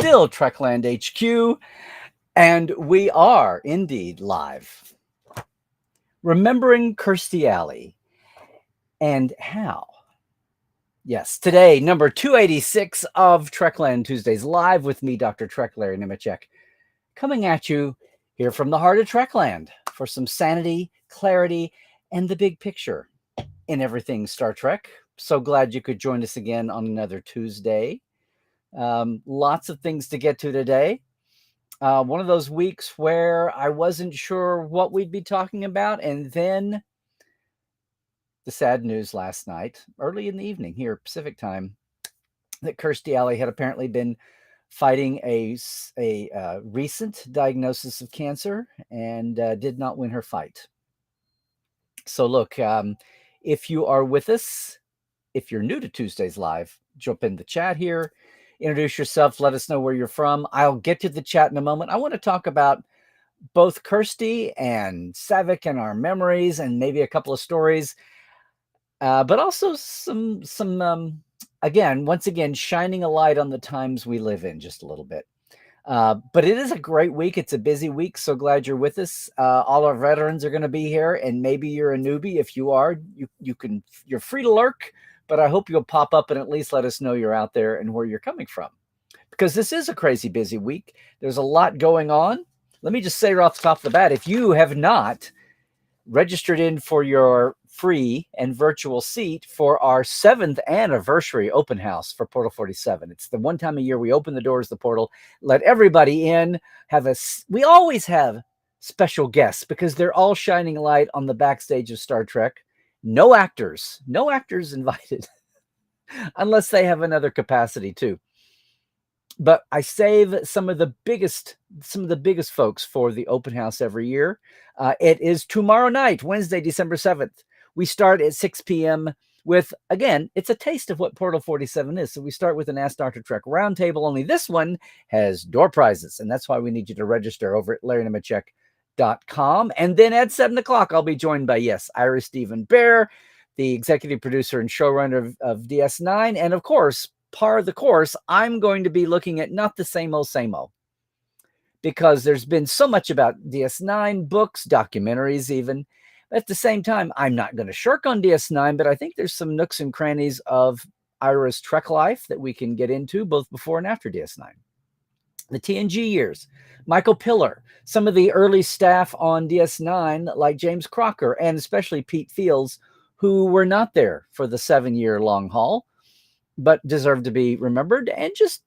still Trekland HQ, and we are indeed live. Remembering Kirstie Alley and how. Yes, today, number 286 of Trekland Tuesdays live with me, Dr. Trek Larry Nemechek, coming at you here from the heart of Trekland for some sanity, clarity, and the big picture in everything Star Trek. So glad you could join us again on another Tuesday. Lots of things to get to today. One of those weeks where I wasn't sure what we'd be talking about, and then the sad news last night, early in the evening here, Pacific time, that Kirstie Alley had apparently been fighting a recent diagnosis of cancer and did not win her fight. So look, if you are with us, if you're new to Tuesdays Live, jump in the chat here, introduce yourself, let us know where you're from. I'll get to the chat in a moment. I want to talk about both Kirstie and Savick and our memories and maybe a couple of stories, but also some once again, shining a light on the times we live in just a little bit. But it is a great week. It's a busy week. So glad you're with us. All our veterans are going to be here, and maybe you're a newbie. If you are, you're free to lurk, but I hope you'll pop up and at least let us know you're out there and where you're coming from, because this is a crazy busy week. There's a lot going on. Let me just say right off the top of the bat, if you have not registered in for your free and virtual seat for our 7th anniversary open house for Portal 47. It's the one time a year we open the doors of the portal, let everybody in, we always have special guests because they're all shining light on the backstage of Star Trek. No actors invited unless they have another capacity too. But I save some of the biggest folks for the open house every year. It is tomorrow night, Wednesday, December 7th. We start at 6 p.m. with, again, it's a taste of what Portal 47 is. So we start with an Ask Dr. Trek roundtable. Only this one has door prizes. And that's why we need you to register over at LarryNemechek.com. And then at 7 o'clock, I'll be joined by, yes, Ira Stephen Bear, the executive producer and showrunner of DS9. And of course, par the course, I'm going to be looking at not the same old, because there's been so much about DS9, books, documentaries even. At the same time, I'm not going to shirk on DS9, but I think there's some nooks and crannies of Ira's Trek life that we can get into both before and after DS9. The TNG years, Michael Piller, some of the early staff on DS9 like James Crocker and especially Pete Fields, who were not there for the 7-year long haul, but deserve to be remembered, and just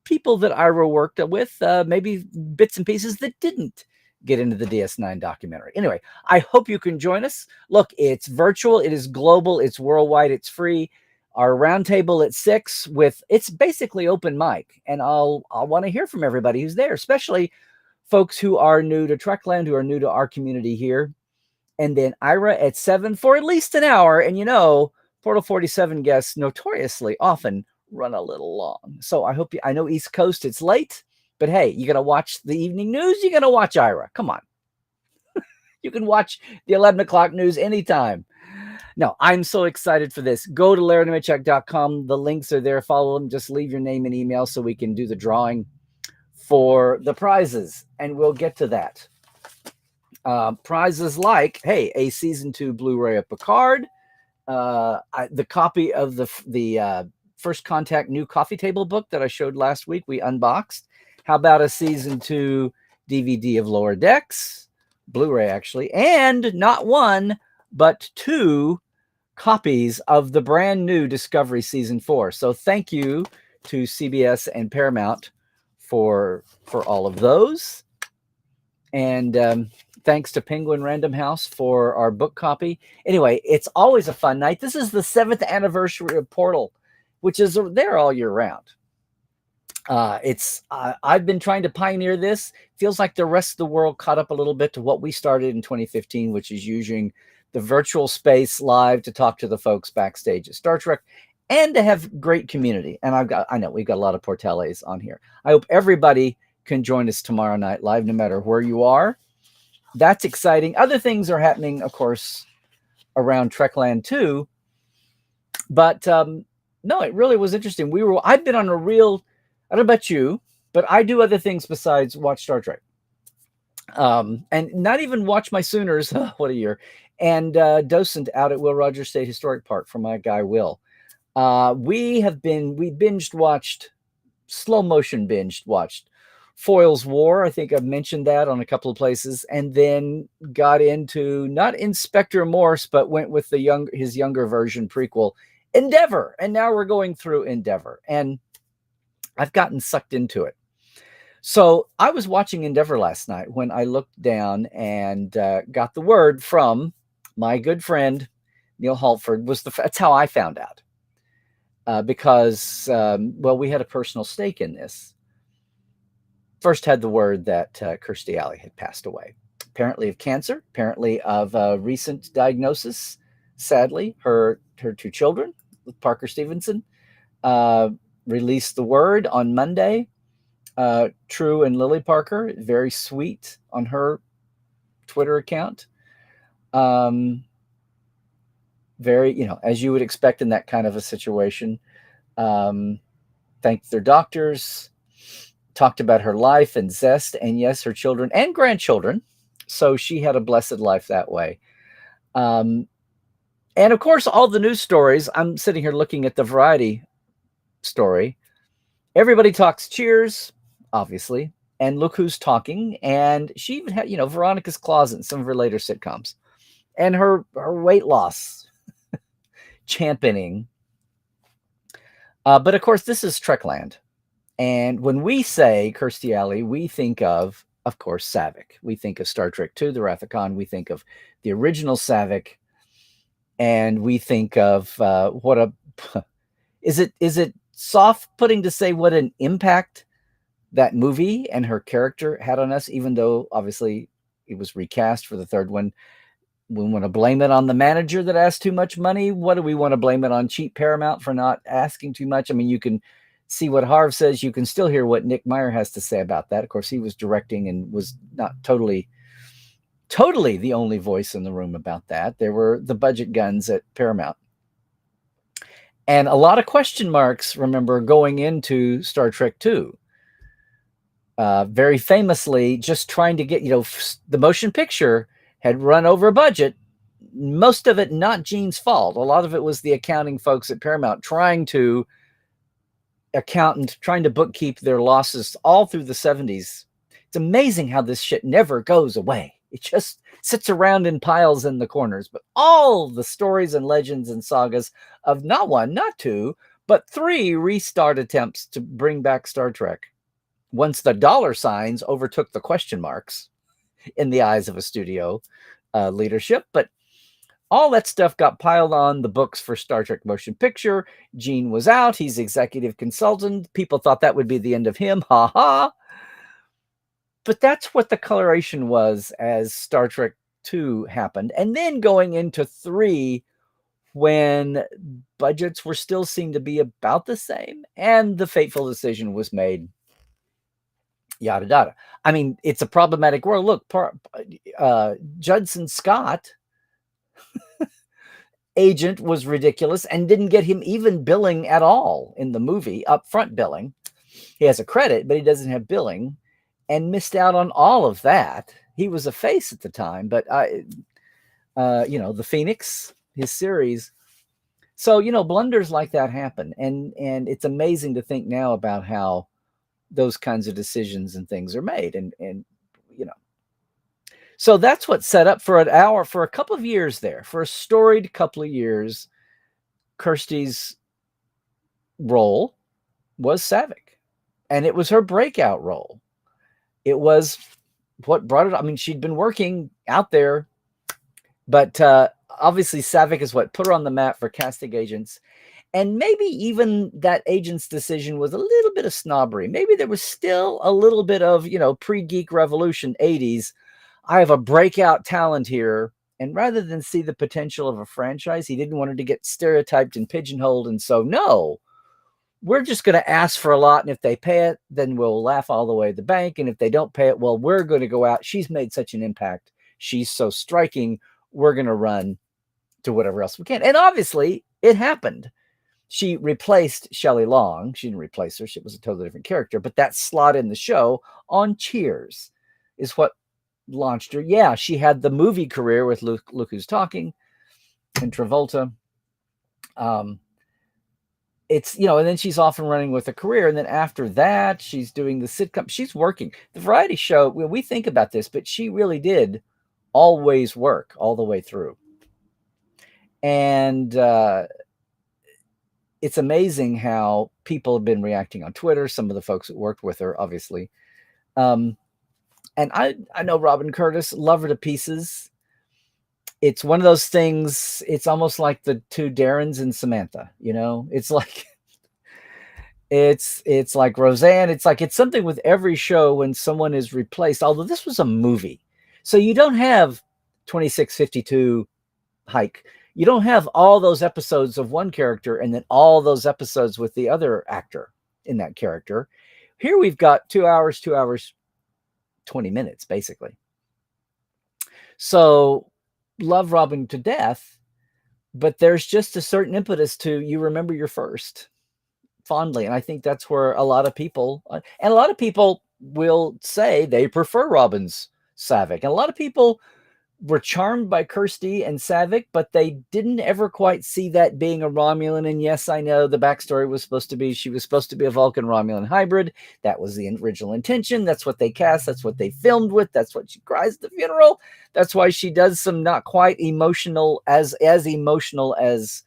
people that Ira worked with, maybe bits and pieces that didn't get into the DS9 documentary. Anyway, I hope you can join us. Look, it's virtual, it is global, it's worldwide, it's free. Our roundtable at 6 it's basically open mic, and I'll want to hear from everybody who's there, especially folks who are new to Trekland, who are new to our community here. And then Ira at 7 for at least an hour, and Portal 47 guests notoriously often run a little long. So I know East Coast, it's late, but hey, you got to watch the evening news. You got to watch Ira. Come on. You can watch the 11 o'clock news anytime. No, I'm so excited for this. Go to LarryNemechek.com. The links are there. Follow them. Just leave your name and email so we can do the drawing for the prizes, and we'll get to that. Prizes like, hey, a season 2 Blu-ray of Picard, the copy of the First Contact new coffee table book that I showed last week, we unboxed. How about a season 2 DVD of Lower Decks, Blu-ray actually, and not 1 but 2 copies of the brand new Discovery season 4. So thank you to CBS and Paramount for all of those, and thanks to Penguin Random House for our book copy. Anyway, it's always a fun night. This is the 7th anniversary of Portal, which is there all year round. I've been trying to pioneer this. Feels like the rest of the world caught up a little bit to what we started in 2015, which is using the virtual space live to talk to the folks backstage at Star Trek and to have great community. And I know we've got a lot of Portales on here. I hope everybody can join us tomorrow night live, no matter where you are. That's exciting. Other things are happening, of course, around Trekland too. But no, it really was interesting. I've been on a real, I don't know about you, But I do other things besides watch Star Trek. And not even watch my Sooners. What a year. And docent out at Will Rogers State Historic Park for my guy Will. We binged watched, slow motion binged watched Foyle's War. I think I've mentioned that on a couple of places, and then got into not Inspector Morse, but went with his younger version prequel, Endeavor. And now we're going through Endeavor, and I've gotten sucked into it. So I was watching Endeavor last night when I looked down and got the word from my good friend Neil Halford. That's how I found out, because we had a personal stake in this. First had the word that Kirstie Alley had passed away, apparently of cancer, apparently of a recent diagnosis. Sadly, her two children, Parker Stevenson, released the word on Monday. True and Lily Parker, very sweet on her Twitter account. Very, as you would expect in that kind of a situation. Thanked their doctors, talked about her life and zest, and yes, her children and grandchildren. So she had a blessed life that way. And of course, all the news stories, I'm sitting here looking at the Variety story. Everybody talks Cheers, obviously, and Look Who's Talking. And she even had, Veronica's Closet in some of her later sitcoms, and her weight loss championing. But of course, this is Trekland. And when we say Kirstie Alley, we think of course, Saavik. We think of Star Trek II, The Wrath of Khan. We think of the original Saavik. And we think of is it soft-putting to say what an impact that movie and her character had on us, even though obviously it was recast for the third one. We want to blame it on the manager that asked too much money. What do we want to blame it on? Cheap Paramount for not asking too much? I mean, you can see what Harv says. You can still hear what Nick Meyer has to say about that. Of course, he was directing and was not totally the only voice in the room about that. There were the budget guns at Paramount. And a lot of question marks, remember, going into Star Trek II. Very famously, just trying to get, the motion picture had run over budget. Most of it not Gene's fault. A lot of it was the accounting folks at Paramount trying to bookkeep their losses all through the 70s. It's amazing how this shit never goes away. It just sits around in piles in the corners. But all the stories and legends and sagas of not one, not two, but three restart attempts to bring back Star Trek, once the dollar signs overtook the question marks in the eyes of a studio leadership. But all that stuff got piled on the books for Star Trek Motion Picture. Gene was out. He's executive consultant. People thought that would be the end of him. Ha ha. But that's what the coloration was as Star Trek II happened. And then going into 3, when budgets were still seen to be about the same, and the fateful decision was made. Yada yada. I mean, it's a problematic world. Look, Judson Scott agent was ridiculous and didn't get him even billing at all in the movie, upfront billing. He has a credit, but he doesn't have billing, and missed out on all of that. He was a face at the time, but the Phoenix, his series. So, blunders like that happen. And it's amazing to think now about how those kinds of decisions and things are made. And so that's what set up for a couple of years there, for a storied couple of years. Kirstie's role was Saavik, and it was her breakout role. It was what brought it. I mean, she'd been working out there, but obviously Saavik is what put her on the map for casting agents. And maybe even that agent's decision was a little bit of snobbery. Maybe there was still a little bit of, pre-Geek Revolution 80s. I have a breakout talent here. And rather than see the potential of a franchise, he didn't want her to get stereotyped and pigeonholed. And so, no, we're just going to ask for a lot. And if they pay it, then we'll laugh all the way to the bank. And if they don't pay it, well, we're going to go out. She's made such an impact. She's so striking. We're going to run to whatever else we can. And obviously it happened. she replaced Shelley Long. She didn't replace her. She was a totally different character. But that slot in the show on Cheers is what launched her. Yeah, she had the movie career with Look Who's Talking and Travolta. It's, and then she's off and running with a career. And then after that, she's doing the sitcom. She's working. The variety show, we think about this, but she really did always work all the way through. And it's amazing how people have been reacting on Twitter. Some of the folks that worked with her, obviously. And I know Robin Curtis, love her to pieces. It's one of those things. It's almost like the two Darrens and Samantha. It's like it's like Roseanne. It's something with every show when someone is replaced. Although this was a movie, so you don't have 2652 Hike. You don't have all those episodes of one character and then all those episodes with the other actor in that character. Here we've got 2 hours, 20 minutes, basically. So love Robin to death, but there's just a certain impetus to you remember your first fondly. And I think that's where a lot of people will say they prefer Robin's Savick. And a lot of people were charmed by Kirsty and Savick, but they didn't ever quite see that being a Romulan. And yes, I know the backstory was supposed to be, she was supposed to be a Vulcan-Romulan hybrid. That was the original intention. That's what they cast. That's what they filmed with. That's what she cries at the funeral. That's why she does some not quite emotional, as emotional as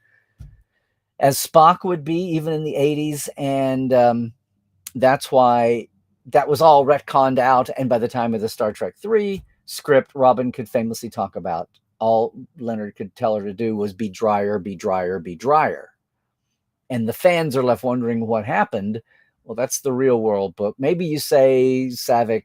Spock would be, even in the 80s. And that's why that was all retconned out. And by the time of the Star Trek 3 script, Robin could famously talk about all Leonard could tell her to do was be drier, be drier, be drier. And the fans are left wondering what happened. Well, that's the real world book. Maybe you say Savick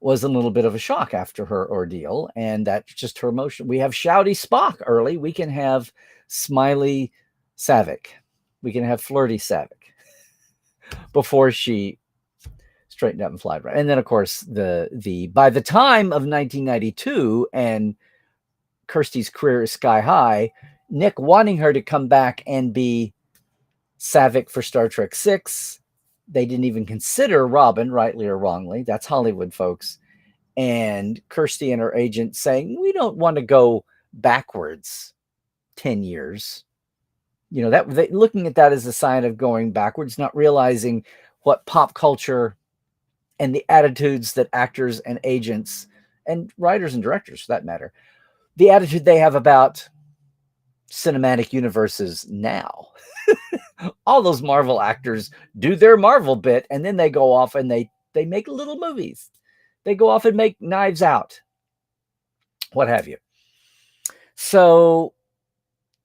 was a little bit of a shock after her ordeal, and that's just her emotion. We have shouty Spock early. We can have smiley Savick. We can have flirty Savick before she straightened up and flied right. And then, of course, the by the time of 1992 and Kirsty's career is sky high, Nick wanting her to come back and be Savick for Star Trek 6. They didn't even consider Robin, rightly or wrongly. That's Hollywood, folks. And Kirsty and her agent saying, we don't want to go backwards 10 years. Looking at that as a sign of going backwards, not realizing what pop culture and the attitudes that actors and agents and writers and directors, for that matter, the attitude they have about cinematic universes now. All those Marvel actors do their Marvel bit, and then they go off and they make little movies. They go off and make Knives Out, what have you. So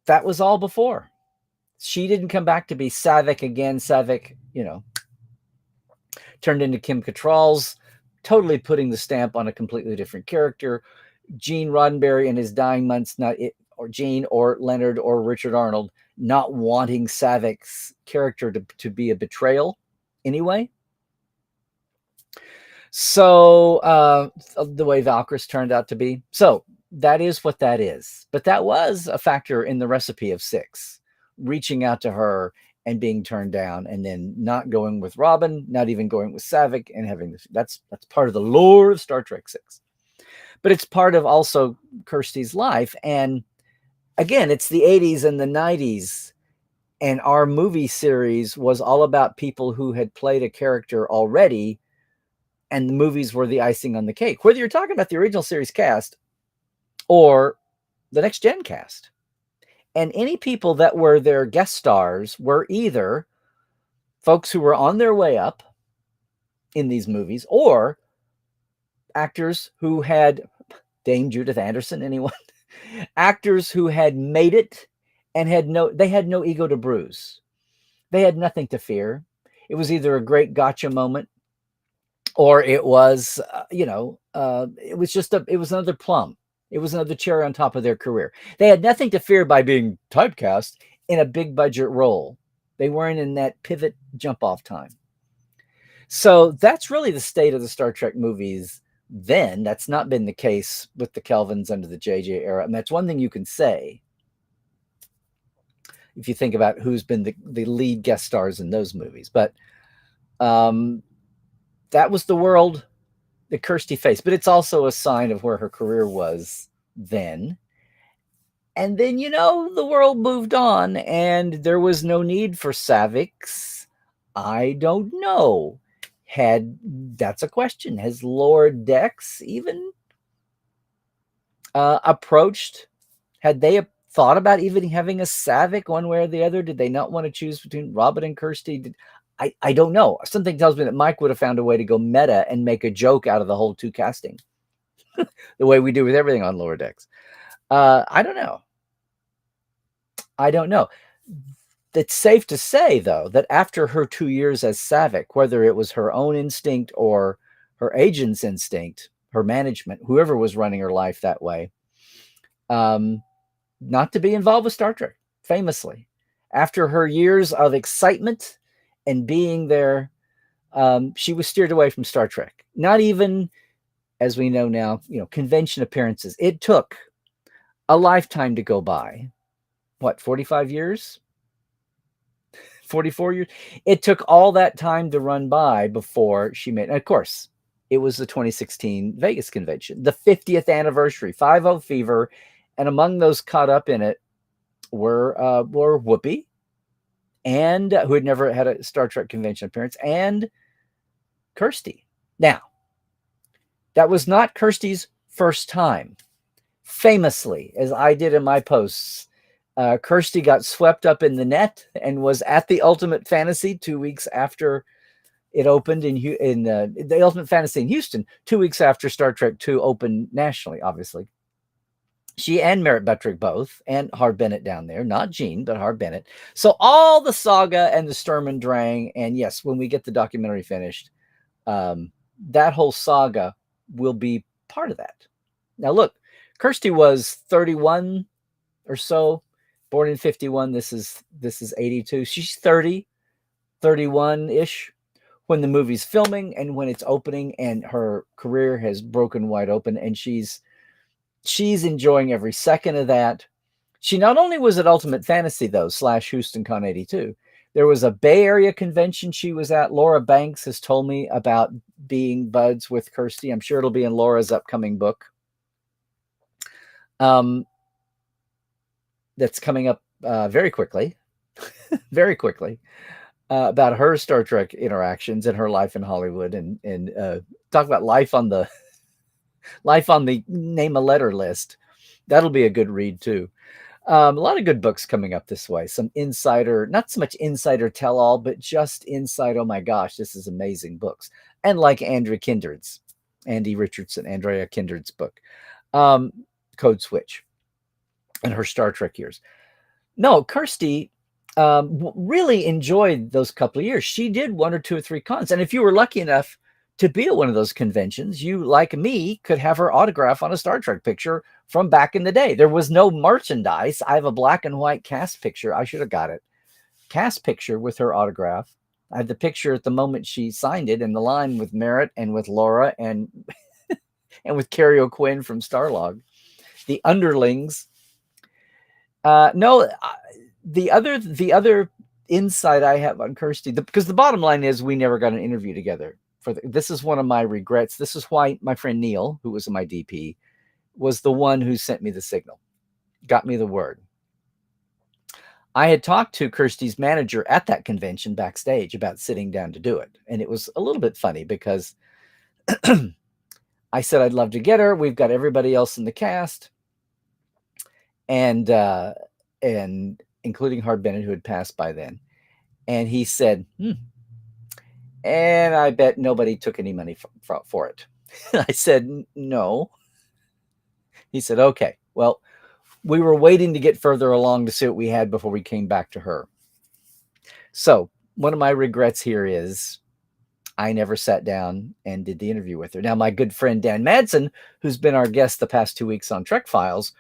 that was all before. She didn't come back to be Savick again. Savick, turned into Kim Cattrall's, totally putting the stamp on a completely different character. Gene Roddenberry in his dying months, or Gene or Leonard or Richard Arnold, not wanting Savick's character to be a betrayal anyway. So the way Valkyries turned out to be. So that is what that is. But that was a factor in the recipe of 6, reaching out to her and being turned down, and then not going with Robin, not even going with Savick, and having this. That's part of the lore of Star Trek 6. But it's part of also Kirsty's life. And again, it's the 80s and the 90s. And our movie series was all about people who had played a character already. And the movies were the icing on the cake. Whether you're talking about the original series cast or the Next Gen cast. And any people that were their guest stars were either folks who were on their way up in these movies, or actors who had, Dame Judith Anderson, anyone? Actors who had made it and they had no ego to bruise. They had nothing to fear. It was either a great gotcha moment, or it was, it was another plum. It was another cherry on top of their career. They had nothing to fear by being typecast in a big budget role. They weren't in that pivot jump off time. So that's really the state of the Star Trek movies then. That's not been the case with the Kelvins under the JJ era. And that's one thing you can say. if you think about who's been the lead guest stars in those movies. But um, that was the world that Kirsty faced. But it's also a sign of where her career was then. And then, the world moved on and there was no need for Savick's. I don't know. That's a question. Has Laura Dex even approached? Had they thought about even having a Savick one way or the other? Did they not want to choose between Robin and Kirsty? I don't know. Something tells me that Mike would have found a way to go meta and make a joke out of the whole two casting, the way we do with everything on Lower Decks. I don't know. It's safe to say, though, that after her 2 years as Savick, whether it was her own instinct or her agent's instinct, her management, whoever was running her life that way, not to be involved with Star Trek, famously. After her years of excitement and being there, she was steered away from Star Trek. Not even, as we know now, convention appearances. It took a lifetime to go by. What, 45 years? 44 years? It took all that time to run by before she made, and of course, it was the 2016 Vegas convention, the 50th anniversary, 50 Fever, and among those caught up in it were Whoopi, and who had never had a Star Trek convention appearance, and Kirsty. Now, that was not Kirsty's first time. Famously, as I did in my posts, Kirsty got swept up in the net and was at the Ultimate Fantasy 2 weeks after it opened in the Ultimate Fantasy in Houston, 2 weeks after Star Trek II opened nationally, obviously. She and Merritt Buttrick both, and Harve Bennett down there, not Gene, but Harve Bennett. So all the saga and the Sturm und Drang, and yes, when we get the documentary finished, that whole saga will be part of that. Now look, Kirsty was 31 or so, born in 51. This is 82. She's 30, 31-ish when the movie's filming and when it's opening, and her career has broken wide open, and she's enjoying every second of that. She not only was at Ultimate Fantasy, though, / Houston Con 82. There was a Bay Area convention she was at. Laura Banks has told me about being buds with Kirsty. I'm sure it'll be in Laura's upcoming book. That's coming up very quickly, very quickly, about her Star Trek interactions and her life in Hollywood, and talk about life on the name a letter list. That'll be a good read too. A lot of good books coming up this way. Some insider, not so much insider tell all, but just inside, oh my gosh, this is amazing books. And like Andrea Kindred's, Andrea Kindred's book, Code Switch, and her Star Trek years. No, Kirsty really enjoyed those couple of years. She did 1 or 2 or 3 cons. And if you were lucky enough to be at one of those conventions, you, like me, could have her autograph on a Star Trek picture from back in the day. There was no merchandise. I have a black and white cast picture. I should have got it. Cast picture with her autograph. I have the picture at the moment she signed it, in the line with Merritt and with Laura and and with Carrie O'Quinn from Starlog. The underlings. No, the other insight I have on Kirsty, because the bottom line is we never got an interview together. This is one of my regrets. This is why my friend Neil, who was my DP, was the one who sent me the signal, got me the word. I had talked to Kirsty's manager at that convention backstage about sitting down to do it. And it was a little bit funny because I said I'd love to get her. We've got everybody else in the cast. And including Harve Bennett, who had passed by then. And he said, and I bet nobody took any money for it. I said, no. He said, okay, well, we were waiting to get further along to see what we had before we came back to her. So one of my regrets here is I never sat down and did the interview with her. Now, my good friend Dan Madsen, who's been our guest the past 2 weeks on Trek Files,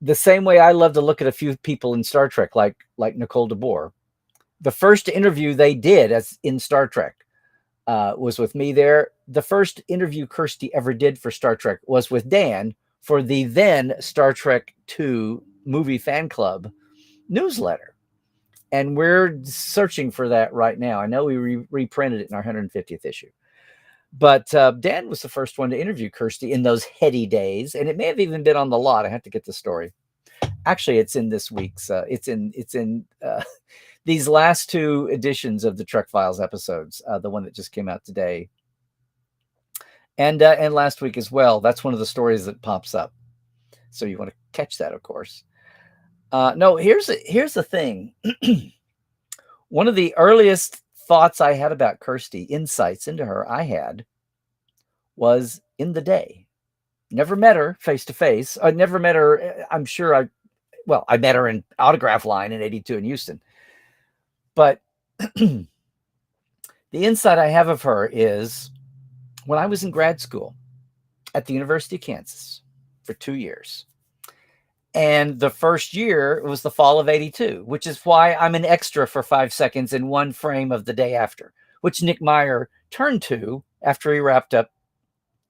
the same way I love to look at a few people in Star Trek, like Nicole DeBoer. The first interview they did as in Star Trek was with me there. The first interview Kirsty ever did for Star Trek was with Dan for the then Star Trek II movie fan club newsletter. And we're searching for that right now. I know we reprinted it in our 150th issue. But Dan was the first one to interview Kirsty in those heady days. And it may have even been on the lot. I have to get the story. Actually, it's in this week's, it's in these last two editions of the Trek Files episodes, the one that just came out today. And last week as well. That's one of the stories that pops up. So you want to catch that, of course. No, here's the thing. One of the earliest thoughts I had about Kirsty, insights into her I had, was in the day. Never met her face to face. I never met her. I'm sure I met her in autograph line in '82 in Houston. But the insight I have of her is when I was in grad school at the University of Kansas for 2 years. And the first year was the fall of '82, which is why I'm an extra for 5 seconds in one frame of the day after, which Nick Meyer turned to after he wrapped up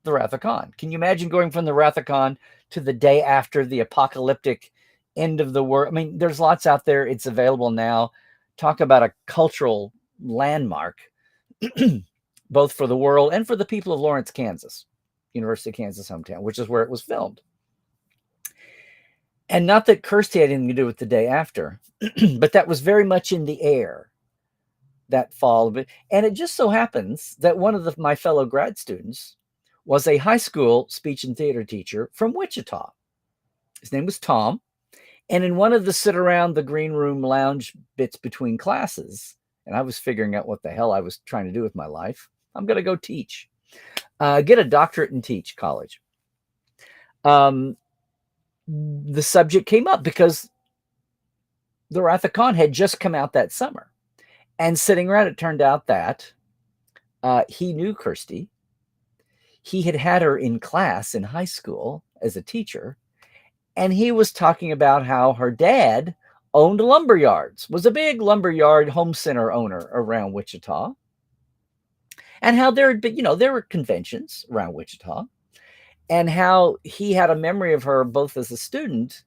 the Wrath of Khan. Can you imagine going from the Wrath of Khan to the day after the apocalyptic end of the world? I mean, there's lots out there. It's available now. Talk about a cultural landmark, both for the world and for the people of Lawrence, Kansas, University of Kansas hometown, which is where it was filmed. And not that Kirsty had anything to do with the day after, but that was very much in the air that fall. And it just so happens that one of my fellow grad students was a high school speech and theater teacher from Wichita. His name was Tom. And in one of the sit around the green room lounge bits between classes, and I was figuring out what the hell I was trying to do with my life, I'm going to go teach, get a doctorate and teach college. The subject came up because the Wrath of Khan had just come out that summer. And sitting around, it turned out that he knew Kirsty. He had had her in class in high school as a teacher. And he was talking about how her dad owned lumber yards, was a big lumberyard home center owner around Wichita. And how there had been, there were conventions around Wichita. And how he had a memory of her both as a student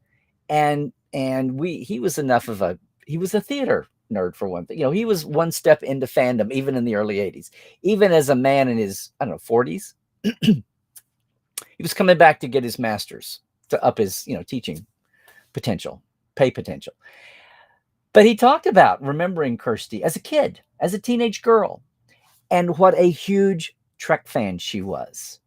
and he was he was a theater nerd for one thing. He was one step into fandom, even in the early 80s, even as a man in his, 40s. He was coming back to get his master's to up his, teaching potential, pay potential. But he talked about remembering Kirsty as a kid, as a teenage girl, and what a huge Trek fan she was.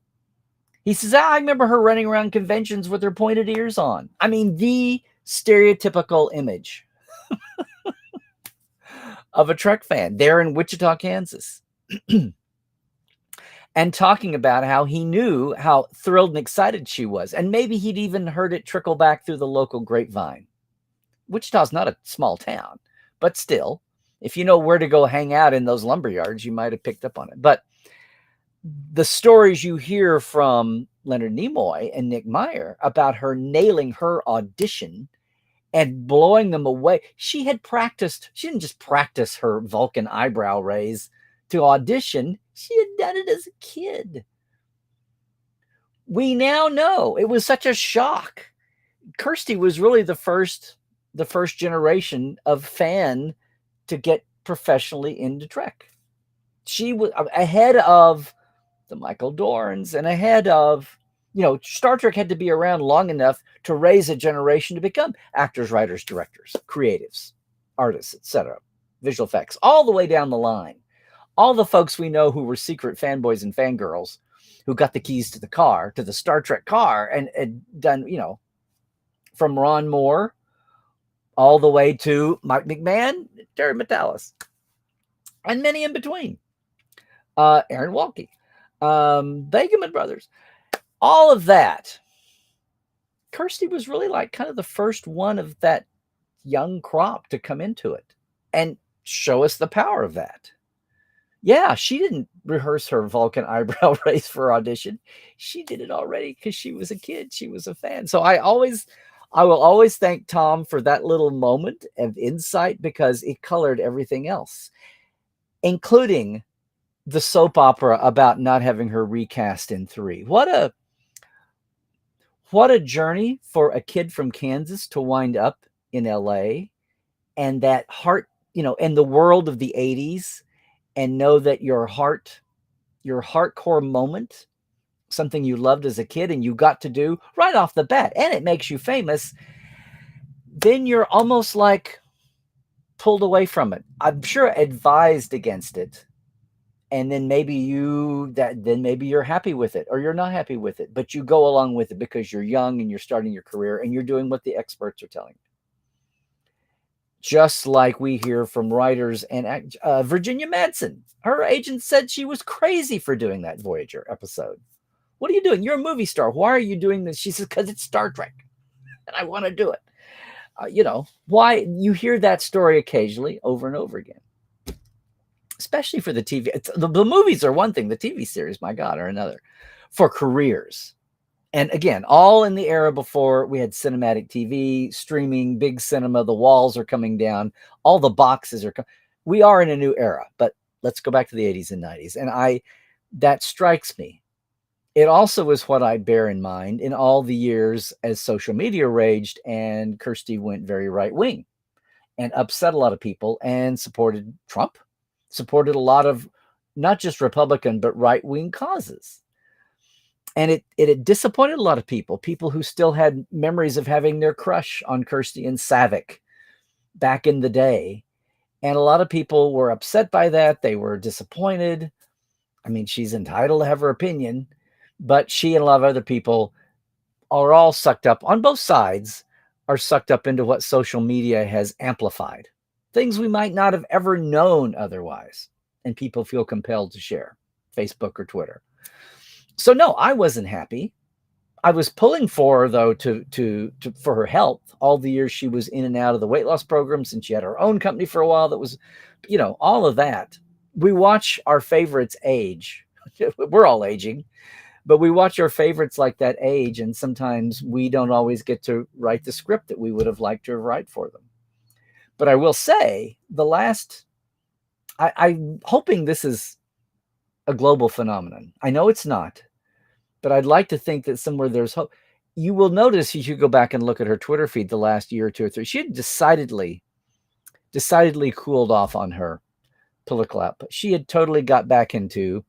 He says, I remember her running around conventions with her pointed ears on. I mean, the stereotypical image of a Trek fan there in Wichita, Kansas. And talking about how he knew how thrilled and excited she was. And maybe he'd even heard it trickle back through the local grapevine. Wichita's not a small town, but still, if you know where to go hang out in those lumberyards, you might have picked up on it. But the stories you hear from Leonard Nimoy and Nick Meyer about her nailing her audition and blowing them away. She had practiced. She didn't just practice her Vulcan eyebrow raise to audition. She had done it as a kid. We now know it was such a shock. Kirsty was really the first generation of fan to get professionally into Trek. She was ahead of the Michael Dorns and ahead of, Star Trek had to be around long enough to raise a generation to become actors, writers, directors, creatives, artists, etc., visual effects, all the way down the line. All the folks we know who were secret fanboys and fangirls who got the keys to the car, to the Star Trek car, and done, from Ron Moore all the way to Mike McMahon, Terry Matalas, and many in between. Aaron Walke. Begeman brothers, all of that. Kirsty was really like kind of the first one of that young crop to come into it and show us the power of that. Yeah, she didn't rehearse her Vulcan eyebrow raise for audition. She did it already because she was a kid. She was a fan. So I will always thank Tom for that little moment of insight because it colored everything else, including the soap opera about not having her recast in 3. What a journey for a kid from Kansas to wind up in LA and that heart, in the world of the 80s, and know that your hardcore moment, something you loved as a kid and you got to do right off the bat, and it makes you famous, then you're almost like pulled away from it. I'm sure advised against it. And then maybe you're happy with it or you're not happy with it, but you go along with it because you're young and you're starting your career and you're doing what the experts are telling you. Just like we hear from writers and Virginia Madsen, her agent said she was crazy for doing that Voyager episode. What are you doing? You're a movie star. Why are you doing this? She says, because it's Star Trek and I want to do it. Why you hear that story occasionally over and over again, especially for the TV. The movies are one thing. The TV series, my God, are another for careers. And again, all in the era before we had cinematic TV, streaming, big cinema, the walls are coming down, all the boxes are we are in a new era, but let's go back to the 80s and 90s. And that strikes me. It also is what I bear in mind in all the years as social media raged and Kirsty went very right wing and upset a lot of people and supported Trump, supported a lot of not just Republican, but right wing causes. And it disappointed a lot of people who still had memories of having their crush on Kirsty and Savick back in the day. And a lot of people were upset by that. They were disappointed. I mean, she's entitled to have her opinion, but she and a lot of other people are all sucked up on both sides, are sucked up into what social media has amplified. Things we might not have ever known otherwise. And people feel compelled to share, Facebook or Twitter. So no, I wasn't happy. I was pulling for her though for her health. All the years she was in and out of the weight loss programs, and she had her own company for a while. That was, all of that. We watch our favorites age. We're all aging, but we watch our favorites like that age, and sometimes we don't always get to write the script that we would have liked to write for them. But I will say I'm hoping this is a global phenomenon. I know it's not, but I'd like to think that somewhere there's hope. You will notice if you go back and look at her Twitter feed the last year or two or three, she had decidedly cooled off on her political output. She had totally got back into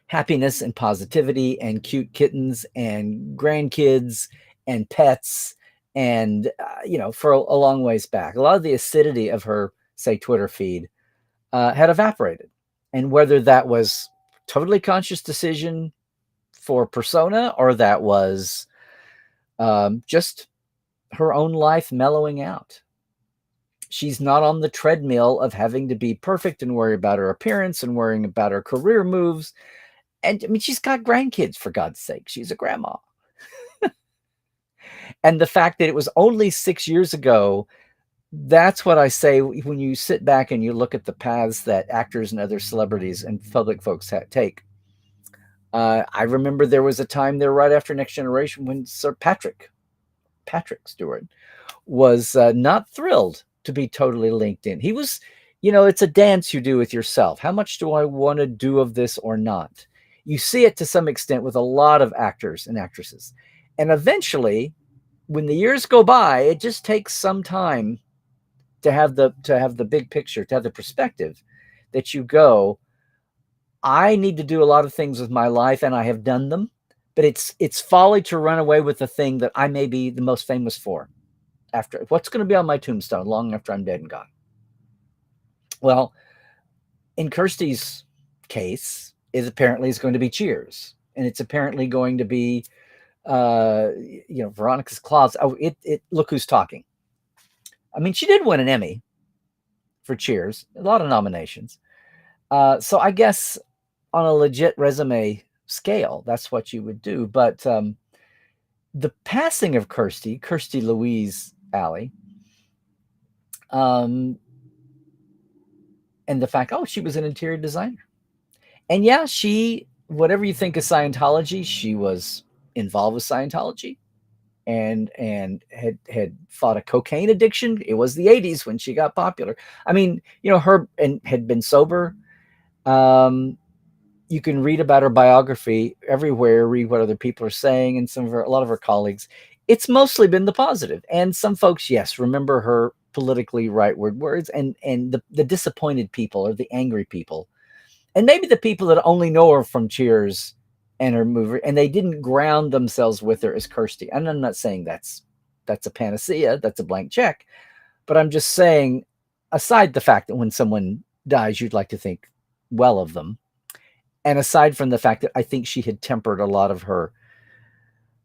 happiness and positivity and cute kittens and grandkids and pets. And, for a long ways back, a lot of the acidity of her, say, Twitter feed had evaporated. And whether that was totally conscious decision for persona or that was just her own life mellowing out. She's not on the treadmill of having to be perfect and worry about her appearance and worrying about her career moves. And I mean, she's got grandkids, for God's sake. She's a grandma. And the fact that it was only 6 years ago, that's what I say when you sit back and you look at the paths that actors and other celebrities and public folks take. I remember there was a time there right after Next Generation when Sir Patrick Stewart was not thrilled to be totally linked in. He was, it's a dance you do with yourself. How much do I want to do of this or not? You see it to some extent with a lot of actors and actresses. And eventually, when the years go by, it just takes some time to have the big picture, to have the perspective that you go, I need to do a lot of things with my life, and I have done them, but it's folly to run away with the thing that I may be the most famous for. After what's going to be on my tombstone long after I'm dead and gone. Well, in Kirsty's case, it apparently is going to be Cheers, and it's apparently going to be, Veronica's Closet. Oh, Look Who's Talking. I mean, she did win an Emmy for Cheers, a lot of nominations. So I guess on a legit resume scale, that's what you would do. But the passing of Kirsty Louise Alley, and the fact, she was an interior designer. And yeah, whatever you think of Scientology, she was involved with Scientology and had fought a cocaine addiction. It was the 80s when she got popular. I mean, her and had been sober. You can read about her biography everywhere, read what other people are saying, and a lot of her colleagues. It's mostly been the positive. And some folks, yes, remember her politically rightward words, and the disappointed people or the angry people, and maybe the people that only know her from Cheers and her movie, and they didn't ground themselves with her as Kirsty. And I'm not saying that's a panacea, that's a blank check, but I'm just saying, aside the fact that when someone dies, you'd like to think well of them, and aside from the fact that I think she had tempered a lot of her,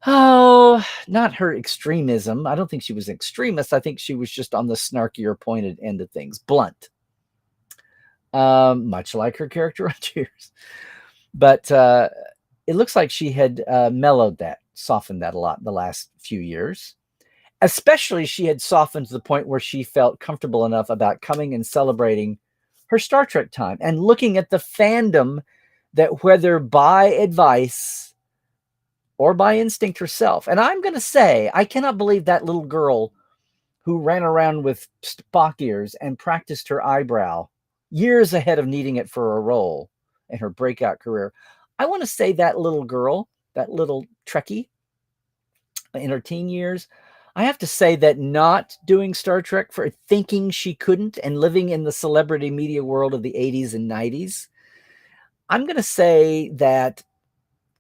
oh, not her extremism. I don't think she was an extremist. I think she was just on the snarkier, pointed end of things, blunt, much like her character on Cheers. But it looks like she had mellowed that, softened that a lot in the last few years. Especially, she had softened to the point where she felt comfortable enough about coming and celebrating her Star Trek time and looking at the fandom that, whether by advice or by instinct herself. And I'm going to say, I cannot believe that little girl who ran around with Spock ears and practiced her eyebrow years ahead of needing it for a role in her breakout career. I want to say that little girl, that little Trekkie in her teen years, I have to say that not doing Star Trek for thinking she couldn't and living in the celebrity media world of the 80s and 90s, I'm going to say that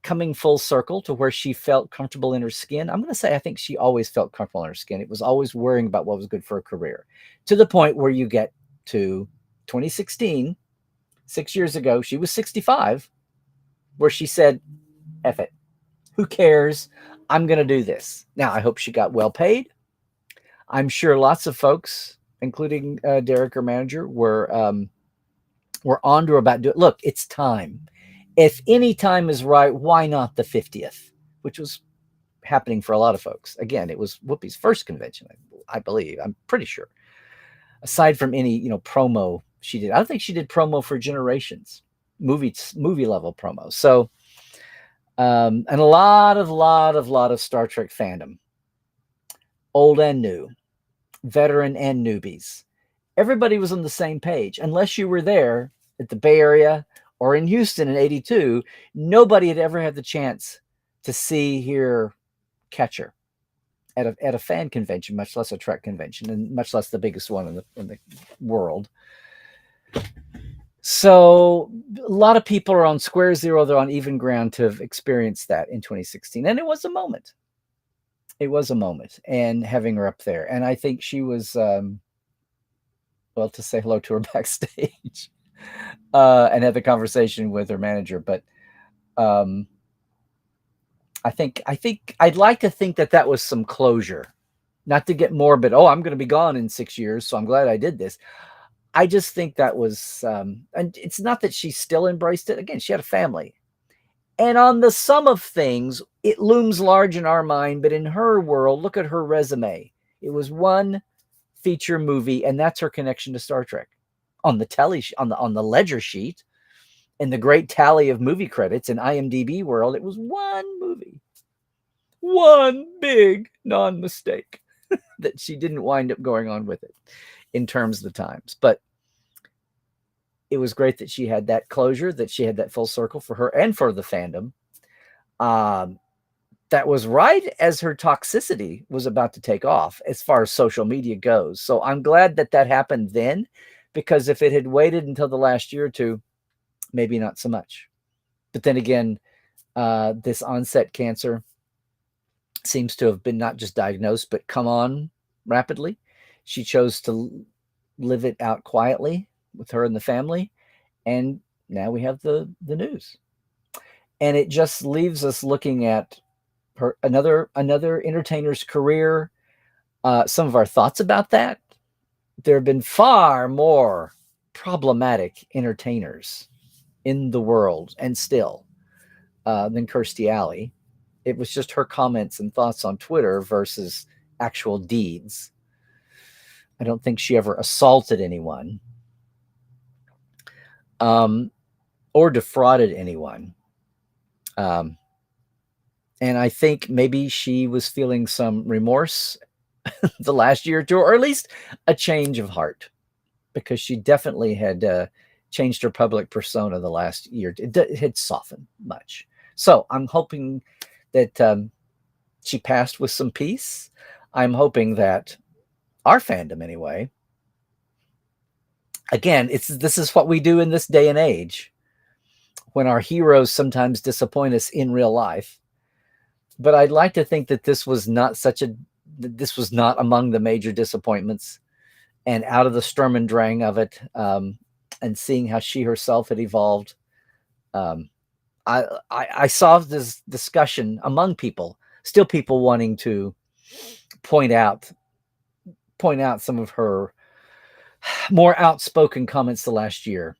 coming full circle to where she felt comfortable in her skin, I'm going to say I think she always felt comfortable in her skin. It was always worrying about what was good for her career, to the point where you get to 2016, 6 years ago, she was 65, where she said, F it. Who cares? I'm going to do this. Now, I hope she got well paid. I'm sure lots of folks, including Derek, her manager, were on to her about doing it. Look, it's time. If any time is right, why not the 50th, which was happening for a lot of folks. Again, it was Whoopi's first convention, I believe. I'm pretty sure. Aside from any, promo she did. I don't think she did promo for Generations, movie level promo. So, and a lot of Star Trek fandom, old and new, veteran and newbies. Everybody was on the same page. Unless you were there at the Bay Area or in Houston in 82, nobody had ever had the chance to see, hear, catch her at a fan convention, much less a Trek convention, and much less the biggest one in the world. So a lot of people are on square zero. They're on even ground to have experienced that in 2016. And it was a moment. It was a moment. And having her up there. And I think she was, to say hello to her backstage and have the conversation with her manager. But I think I'd like to think that was some closure. Not to get morbid. Oh, I'm going to be gone in 6 years, so I'm glad I did this. I just think that was, and it's not that she still embraced it. Again, she had a family. And on the sum of things, it looms large in our mind, but in her world, look at her resume. It was one feature movie, and that's her connection to Star Trek. On the on the ledger sheet, in the great tally of movie credits in IMDb world, it was one movie. One big non-mistake that she didn't wind up going on with it in terms of the times. But it was great that she had that closure, that she had that full circle for her and for the fandom. That was right as her toxicity was about to take off as far as social media goes. So I'm glad that happened then, because if it had waited until the last year or two, maybe not so much. But then again, this onset cancer seems to have been not just diagnosed, but come on rapidly. She chose to live it out quietly with her and the family. And now we have the news. And it just leaves us looking at her, another entertainer's career. Some of our thoughts about that. There have been far more problematic entertainers in the world and still than Kirstie Alley. It was just her comments and thoughts on Twitter versus actual deeds. I don't think she ever assaulted anyone or defrauded anyone. And I think maybe she was feeling some remorse the last year or two, or at least a change of heart, because she definitely had changed her public persona the last year. It had softened much. So I'm hoping that she passed with some peace. I'm hoping that our fandom anyway. Again, this is what we do in this day and age when our heroes sometimes disappoint us in real life. But I'd like to think that this was not among the major disappointments. And out of the Sturm and Drang of it, and seeing how she herself had evolved, I saw this discussion among people, still people wanting to point out some of her more outspoken comments the last year,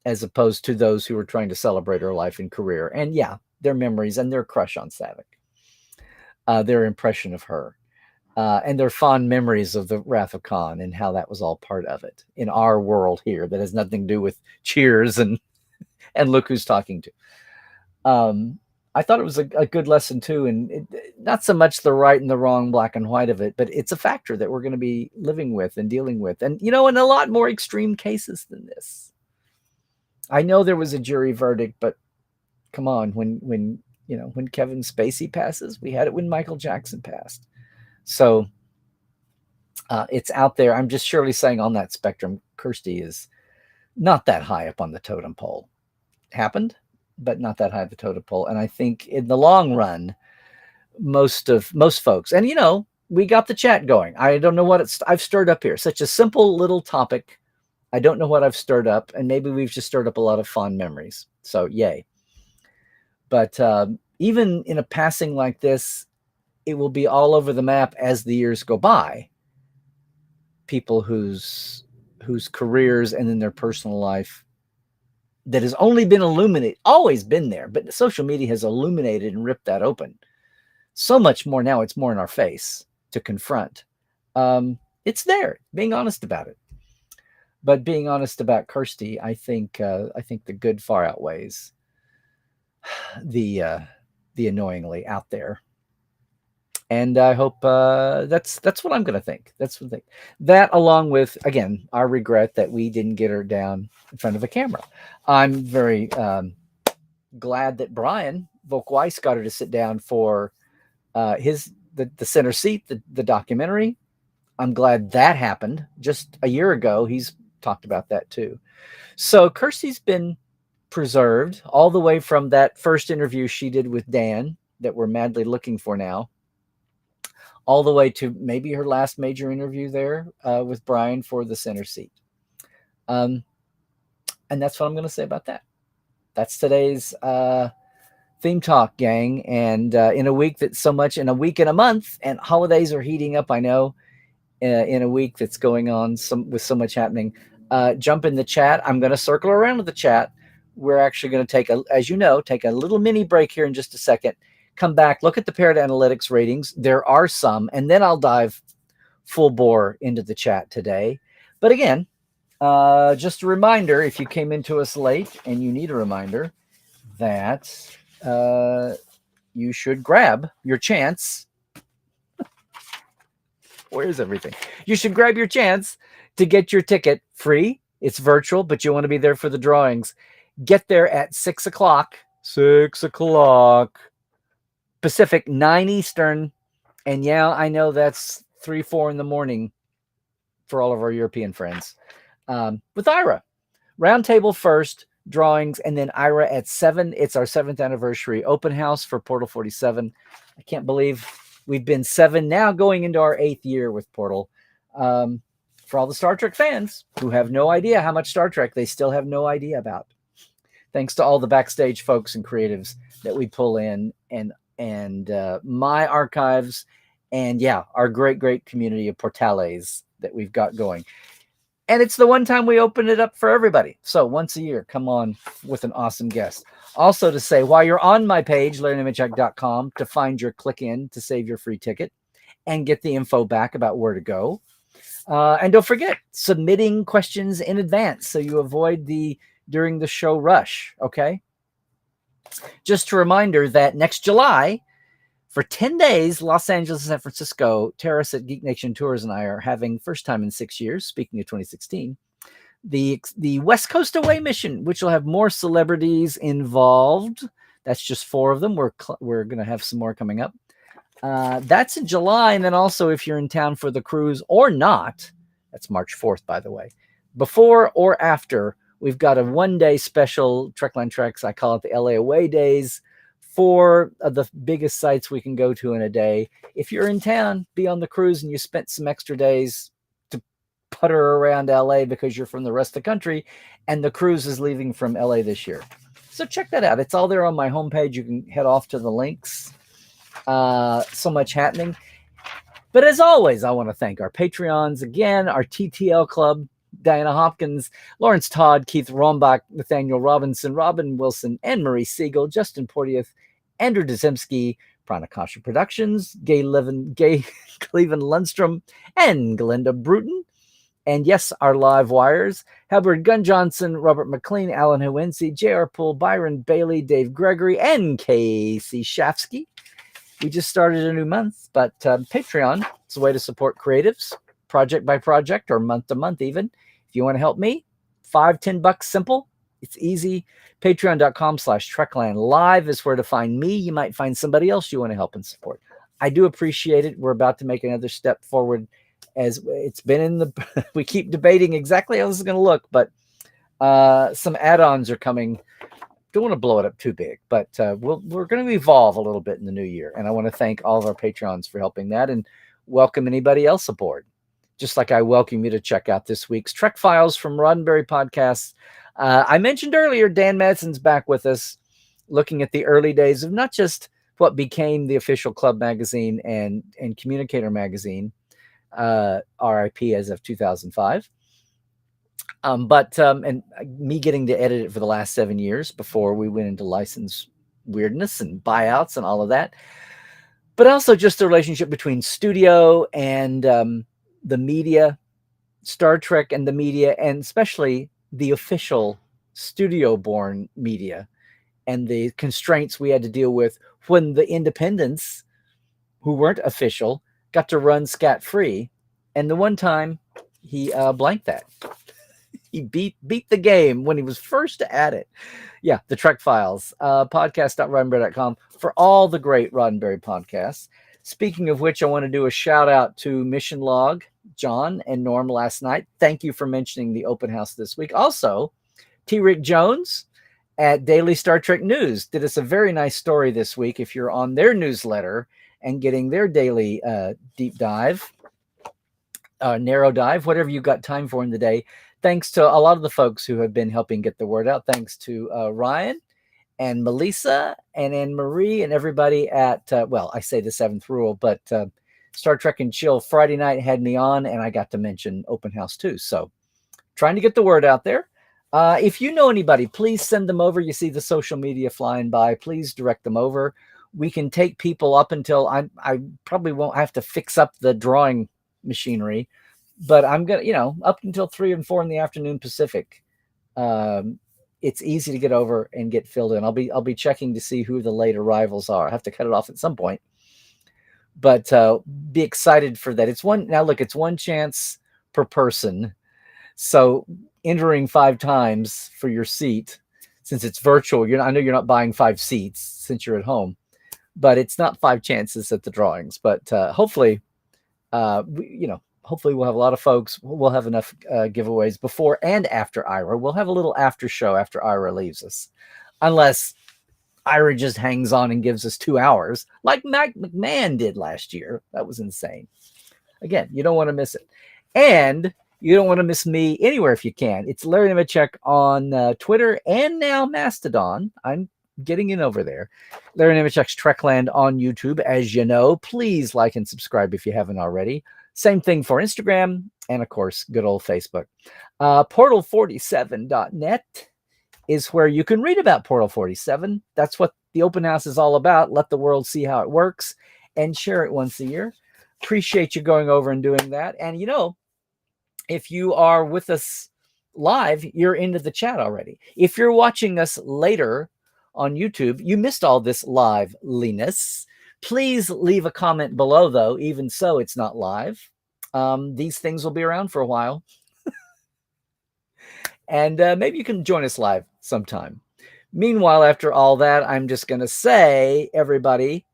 as opposed to those who were trying to celebrate her life and career. And yeah, their memories and their crush on Saavik, their impression of her, and their fond memories of the Wrath of Khan and how that was all part of it in our world here that has nothing to do with Cheers and look who's talking to. I thought it was a good lesson too, and not so much the right and the wrong, black and white of it, but it's a factor that we're going to be living with and dealing with, and in a lot more extreme cases than this. I know there was a jury verdict, but come on, when Kevin Spacey passes, we had it when Michael Jackson passed. So it's out there. I'm just surely saying on that spectrum, Kirsty is not that high up on the totem pole. Happened, but not that high at the totem pole. And I think in the long run, most folks, and we got the chat going. I don't know what I've stirred up here. Such a simple little topic. I don't know what I've stirred up, and maybe we've just stirred up a lot of fond memories. So yay. But even in a passing like this, it will be all over the map as the years go by. People whose careers and in their personal life that has only been illuminated, always been there, but social media has illuminated and ripped that open. So much more now, it's more in our face to confront. It's there, being honest about it. But being honest about Kirsty, I think the good far outweighs the annoyingly out there. And I hope that's what I'm going to think. That's what that, along with, again, our regret that we didn't get her down in front of a camera. I'm very glad that Brian Volkweiss got her to sit down for the center seat, the documentary. I'm glad that happened just a year ago. He's talked about that too. So Kirsty's been preserved all the way from that first interview she did with Dan that we're madly looking for now, all the way to maybe her last major interview there with Brian for the center seat. And that's what I'm going to say about that. That's today's theme talk, gang. And in a week that's so much, in a week and a month, and holidays are heating up, I know, in a week that's going on with so much happening. Jump in the chat. I'm going to circle around with the chat. We're actually going to take a little mini break here in just a second. Come back, look at the Parrot Analytics ratings. There are some, and then I'll dive full bore into the chat today. But again, just a reminder, if you came into us late and you need a reminder, that you should grab your chance. Where's everything? You should grab your chance to get your ticket free. It's virtual, but you want to be there for the drawings. Get there at 6 o'clock. 6 o'clock. Pacific, 9 Eastern. And yeah, I know that's 3, 4 in the morning for all of our European friends. With Ira. Roundtable first, drawings, and then Ira at 7. It's our 7th anniversary open house for Portal 47. I can't believe we've been 7, now going into our 8th year with Portal. For all the Star Trek fans who have no idea how much Star Trek they still have no idea about. Thanks to all the backstage folks and creatives that we pull in, and my archives, and yeah, our great community of Portales that we've got going. And it's the one time we open it up for everybody. So once a year, come on with an awesome guest. Also to say, while you're on my page, LarryNemechek.com, to find your click in to save your free ticket and get the info back about where to go. And don't forget, submitting questions in advance so you avoid during the show rush, okay? Just a reminder that next July, for 10 days, Los Angeles and San Francisco, Terrace at Geek Nation Tours and I are having, first time in 6 years, speaking of 2016, the West Coast Away mission, which will have more celebrities involved. That's just 4 of them. We're going to have some more coming up. That's in July. And then also, if you're in town for the cruise or not, that's March 4th, by the way, before or after, we've got a one-day special Trekland Treks. I call it the LA Away Days. Four of the biggest sites we can go to in a day. If you're in town, be on the cruise, and you spent some extra days to putter around LA because you're from the rest of the country, and the cruise is leaving from LA this year. So check that out. It's all there on my homepage. You can head off to the links. So much happening. But as always, I want to thank our Patreons again, our TTL Club, Diana Hopkins, Lawrence Todd, Keith Rombach, Nathaniel Robinson, Robin Wilson, Anne Marie Siegel, Justin Portieth, Andrew Dezemski, Pranakasha Productions, Gay Cleveland Lundstrom, and Glinda Bruton. And yes, our live wires, Halbert Gunn Johnson, Robert McLean, Alan Huensi, J.R. Poole, Byron Bailey, Dave Gregory, and Casey Shafsky. We just started a new month, but Patreon is a way to support creatives, project by project or month to month even. If you want to help me, $5-10 simple. It's easy. Patreon.com/Trekland Live is where to find me. You might find somebody else you want to help and support. I do appreciate it. We're about to make another step forward, as it's been in the, we keep debating exactly how this is going to look, but some add-ons are coming. Don't want to blow it up too big, but we're going to evolve a little bit in the new year. And I want to thank all of our Patrons for helping that, and welcome anybody else aboard. Just like I welcome you to check out this week's Trek Files from Roddenberry Podcasts. I mentioned earlier, Dan Madsen's back with us, looking at the early days of not just what became the official club magazine and Communicator magazine, RIP as of 2005. And me getting to edit it for the last 7 years before we went into license weirdness and buyouts and all of that. But also just the relationship between studio and the media, Star Trek and the media, and especially the official studio-born media, and the constraints we had to deal with when the independents, who weren't official, got to run scat-free. And the one time he blanked that. He beat the game when he was first at it. Yeah, the Trek Files, podcast.roddenberry.com for all the great Roddenberry podcasts. Speaking of which, I want to do a shout out to Mission Log, John and Norm last night. Thank you for mentioning the open house this week. Also, T. Rick Jones at Daily Star Trek News did us a very nice story this week. If you're on their newsletter and getting their daily deep dive, narrow dive, whatever you got time for in the day. Thanks to a lot of the folks who have been helping get the word out. Thanks to Ryan and Melissa and Anne Marie and everybody at, I say the Seventh Rule, but Star Trek and Chill Friday night had me on, and I got to mention Open House too. So trying to get the word out there. If you know anybody, please send them over. You see the social media flying by. Please direct them over. We can take people up until I probably won't have to fix up the drawing machinery, but I'm going to, up until 3 and 4 in the afternoon Pacific. It's easy to get over and get filled in. I'll be checking to see who the late arrivals are. I have to cut it off at some point, but be excited for that. It's one chance per person. So entering 5 times for your seat, since it's virtual, I know you're not buying 5 seats since you're at home, but it's not 5 chances at the drawings. But hopefully, hopefully we'll have a lot of folks. We'll have enough giveaways before and after Ira. We'll have a little after show after Ira leaves us, unless Ira just hangs on and gives us 2 hours like Mac McMahon did last year. That was insane. Again, you don't want to miss it. And you don't want to miss me anywhere if you can. It's Larry Nemechek on Twitter and now Mastodon. I'm getting in over there. Larry Nemechek's Trekland on YouTube, as you know. Please like and subscribe if you haven't already. Same thing for Instagram and, of course, good old Facebook. Portal47.net is where you can read about Portal 47. That's what the open house is all about. Let the world see how it works and share it once a year. Appreciate you going over and doing that. And, if you are with us live, you're into the chat already. If you're watching us later on YouTube, you missed all this liveliness. Please leave a comment below, though. Even so, it's not live. These things will be around for a while. And maybe you can join us live sometime. Meanwhile, after all that, I'm just going to say, everybody,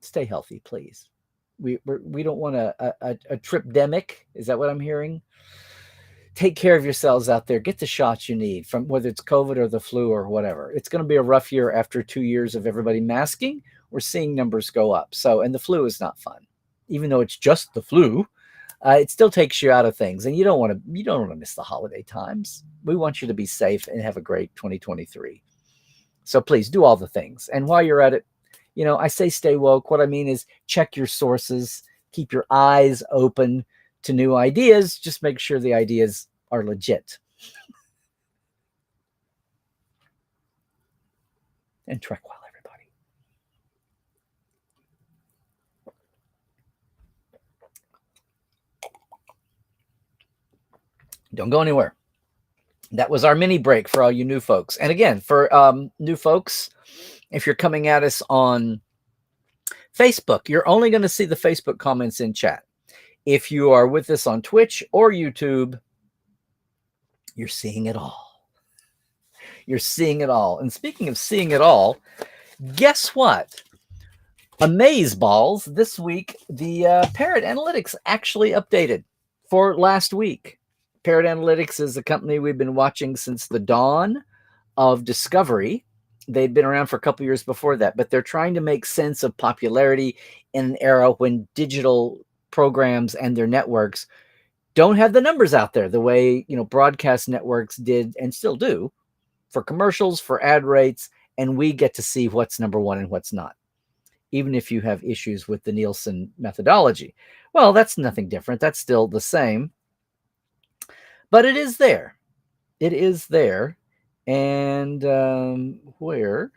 stay healthy, please. We don't want a tripdemic. Is that what I'm hearing? Take care of yourselves out there. Get the shots you need, from whether it's COVID or the flu or whatever. It's going to be a rough year after 2 years of everybody masking. We're seeing numbers go up. So, and the flu is not fun, even though it's just the flu. It still takes you out of things, and you don't want to miss the holiday times. We want you to be safe and have a great 2023. So please do all the things. And while you're at it, I say stay woke. What I mean is check your sources, keep your eyes open to new ideas. Just make sure the ideas are legit. And trek well, everybody. Don't go anywhere. That was our mini break for all you new folks. And again, for new folks, if you're coming at us on Facebook, you're only going to see the Facebook comments in chat. If you are with us on Twitch or YouTube, you're seeing it all. You're seeing it all. And speaking of seeing it all, guess what? Amazeballs, this week, the Parrot Analytics actually updated for last week. Parrot Analytics is a company we've been watching since the dawn of Discovery. They'd been around for a couple years before that, but they're trying to make sense of popularity in an era when digital programs and their networks don't have the numbers out there the way, broadcast networks did and still do for commercials, for ad rates, and we get to see what's number one and what's not, even if you have issues with the Nielsen methodology. Well, that's nothing different. That's still the same. But it is there. It is there. And where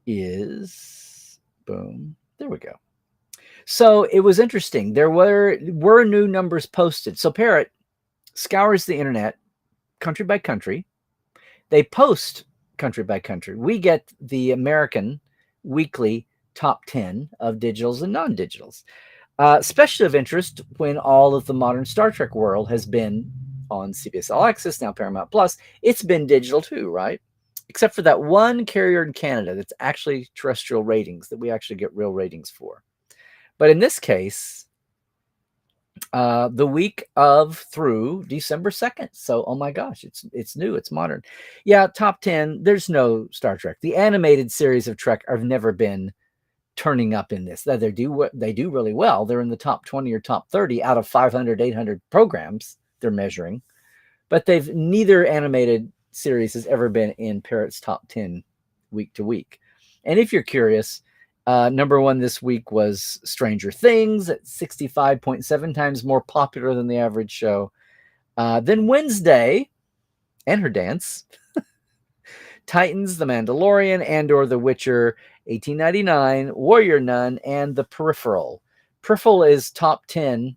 is, boom, there we go. So it was interesting. There were new numbers posted. So Parrot scours the internet country by country. They post country by country. We get the American weekly top 10 of digitals and non-digitals. Especially of interest when all of the modern Star Trek world has been on CBS All Access, now Paramount Plus. It's been digital too, right? Except for that one carrier in Canada that's actually terrestrial ratings that we actually get real ratings for. But in this case, the week of through December 2nd. So, oh my gosh, it's new, it's modern. Yeah, top 10, there's no Star Trek. The animated series of Trek have never been turning up in this. They do really well. They're in the top 20 or top 30 out of 500, 800 programs they're measuring. But neither animated series has ever been in Parrot's top 10 week to week. And if you're curious, number one this week was Stranger Things at 65.7 times more popular than the average show. Then Wednesday, and her dance, Titans, The Mandalorian, Andor, The Witcher, 1899, Warrior Nun, and The Peripheral. Peripheral is top 10,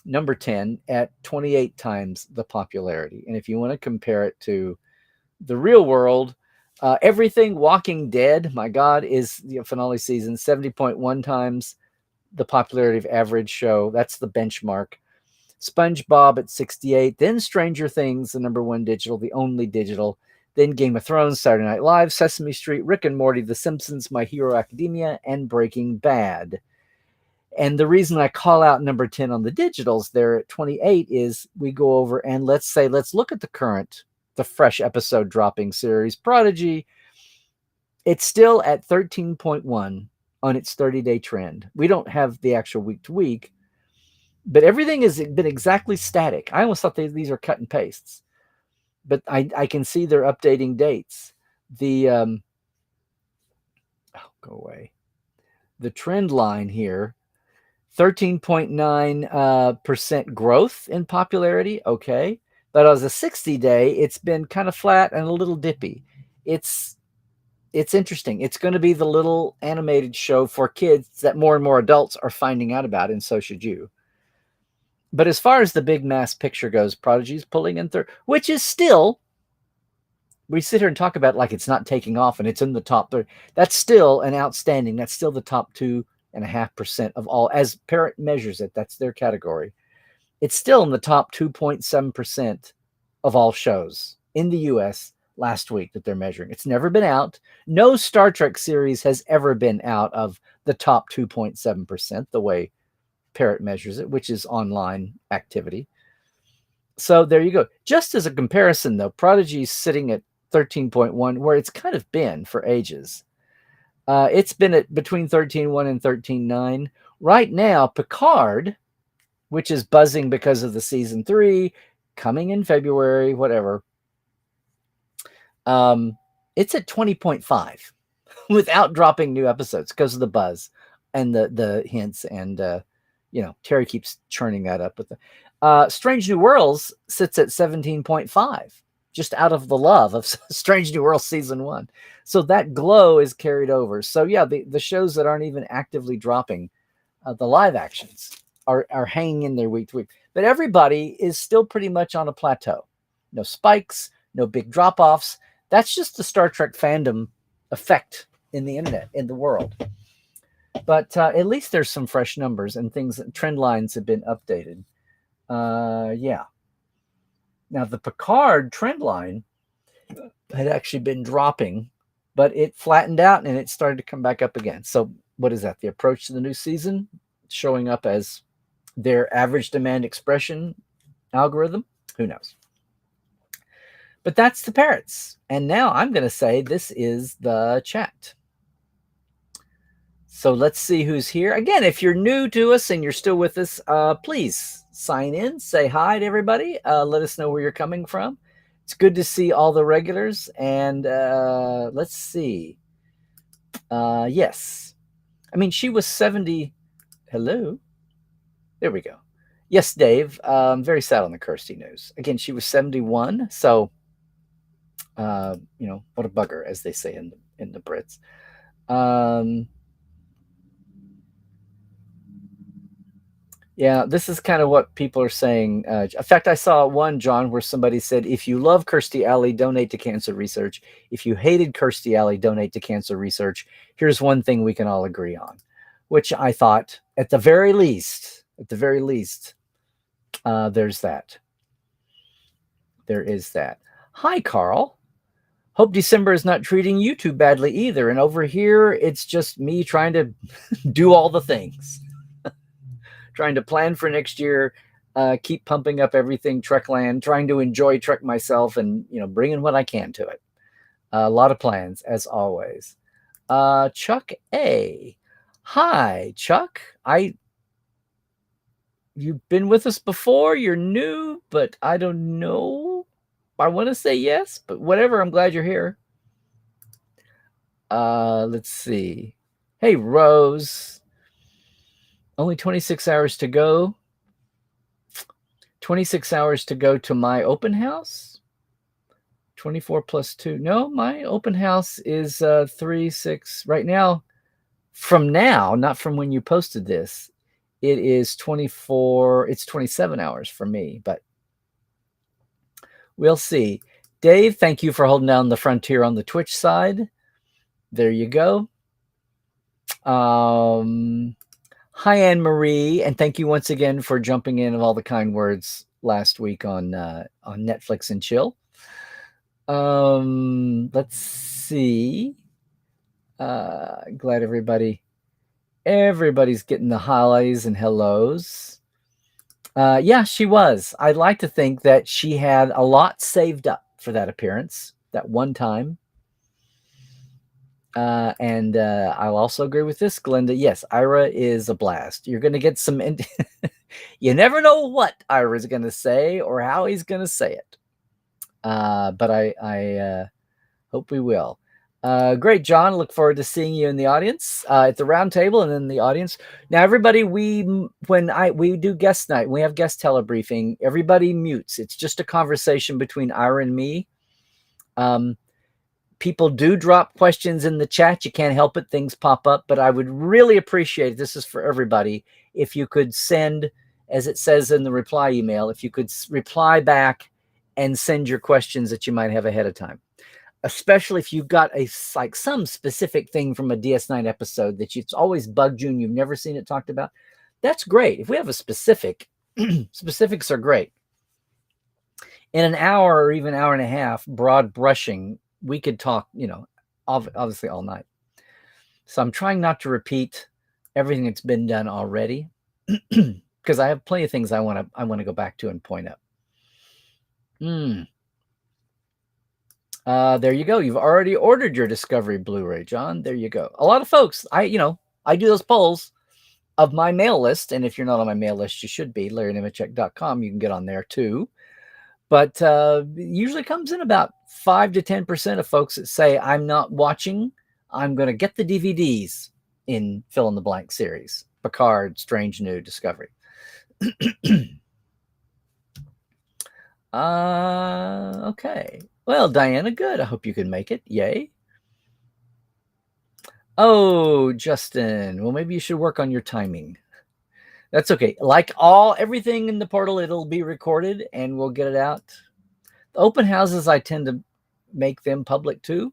number 10, at 28 times the popularity. And if you want to compare it to the real world, everything Walking Dead, my God, is the finale season, 70.1 times the popularity of average show. That's the benchmark. SpongeBob at 68. Then Stranger Things, the number one digital, the only digital. Then Game of Thrones, Saturday Night Live, Sesame Street, Rick and Morty, The Simpsons, My Hero Academia, and Breaking Bad. And the reason I call out number 10 on the digitals there at 28 is we go over and let's look at the fresh episode dropping series, Prodigy. It's still at 13.1 on its 30-day trend. We don't have the actual week to week, but everything has been exactly static. I almost thought these are cut and pastes, but I can see they're updating dates. Go away. The trend line here, 13.9% growth in popularity. Okay. But as a 60-day, it's been kind of flat and a little dippy. It's interesting. It's going to be the little animated show for kids that more and more adults are finding out about, and so should you. But as far as the big mass picture goes, Prodigy's pulling in third, which is still, we sit here and talk about it like it's not taking off and it's in the top 30. That's still an outstanding. That's still the top 2.5% of all, as Parrot measures it. That's their category. It's still in the top 2.7% of all shows in the U.S. last week that they're measuring. It's never been out. No Star Trek series has ever been out of the the top 2.7%, the way Parrot measures it, which is online activity. So there you go. Just as a comparison, though, Prodigy's sitting at 13.1, where it's kind of been for ages. It's been at between 13.1 and 13.9. Right now, Picard, which is buzzing because of the season 3 coming in February, whatever, it's at 20.5 without dropping new episodes because of the buzz and the hints. And, Terry keeps churning that up with the Strange New Worlds sits at 17.5, just out of the love of Strange New Worlds season 1. So that glow is carried over. So yeah, the shows that aren't even actively dropping, the live actions are hanging in there week to week. But everybody is still pretty much on a plateau. No spikes, no big drop-offs. That's just the Star Trek fandom effect in the internet, in the world. But at least there's some fresh numbers and things. Trend lines have been updated. Yeah. Now, the Picard trend line had actually been dropping, but it flattened out and it started to come back up again. So what is that? The approach to the new season showing up as their average demand expression algorithm? Who knows? But that's the Parrots. And now I'm going to say this is the chat. So let's see who's here. Again, if you're new to us and you're still with us, please sign in, say hi to everybody. Let us know where you're coming from. It's good to see all the regulars. And let's see. Yes. I mean, she was 70. Hello. There we go. Yes, Dave. Very sad on the Kirsty news. Again, she was 71. So, what a bugger, as they say in the Brits. Yeah, this is kind of what people are saying. In fact, I saw one, John, where somebody said, if you love Kirstie Alley, donate to cancer research. If you hated Kirstie Alley, donate to cancer research. Here's one thing we can all agree on, which I thought, at the very least, there's that. There is that. Hi, Carl. Hope December is not treating you too badly either. And over here, it's just me trying to do all the things. Trying to plan for next year, keep pumping up everything Trekland, trying to enjoy Trek myself, and bringing what I can to it. A lot of plans, as always. Chuck A. Hi, Chuck. You've been with us before. You're new, but I don't know. I want to say yes, but whatever. I'm glad you're here. Let's see. Hey, Rose. Only 26 hours to go. 26 hours to go to my open house. 24 plus 2. No, my open house is 3, 6. Right now, from now, not from when you posted this, it is 24. It's 27 hours for me, but we'll see. Dave, thank you for holding down the frontier on the Twitch side. There you go. Hi, Anne-Marie, and thank you once again for jumping in of all the kind words last week on Netflix and Chill. Let's see. Glad everybody's getting the highs and hellos. Yeah, she was. I'd like to think that she had a lot saved up for that appearance, that one time. And I'll also agree with this, Glenda. Yes, Ira is a blast. You're going to get some... You never know what Ira's going to say or how he's going to say it. But I hope we will. Great, John. Look forward to seeing you in the audience, at the round table and in the audience. Now, everybody, when we do guest night, we have guest telebriefing, everybody mutes. It's just a conversation between Ira and me. People do drop questions in the chat. You can't help it. Things pop up. But I would really appreciate, this is for everybody, if you could send, as it says in the reply email, if you could reply back and send your questions that you might have ahead of time. Especially if you've got some specific thing from a DS9 episode that it's always bugged you and you've never seen it talked about. That's great. If we have a specific, specifics are great. In an hour or even hour and a half, broad brushing, we could talk, obviously all night. So I'm trying not to repeat everything that's been done already, because I have plenty of things I want to go back to and point out. There you go. You've already ordered your Discovery Blu-ray, John. There you go. A lot of folks, I do those polls of my mail list, and if you're not on my mail list, you should be. LarryNemechek.com. You can get on there too. But usually comes in about 5 to 10% of folks that say, I'm not watching. I'm going to get the DVDs in fill in the blank series. Picard, Strange New, Discovery. Okay. Well, Diana, good. I hope you can make it. Yay. Oh, Justin. Well, maybe you should work on your timing. That's okay. Like everything in the portal, it'll be recorded and we'll get it out. The open houses, I tend to make them public too.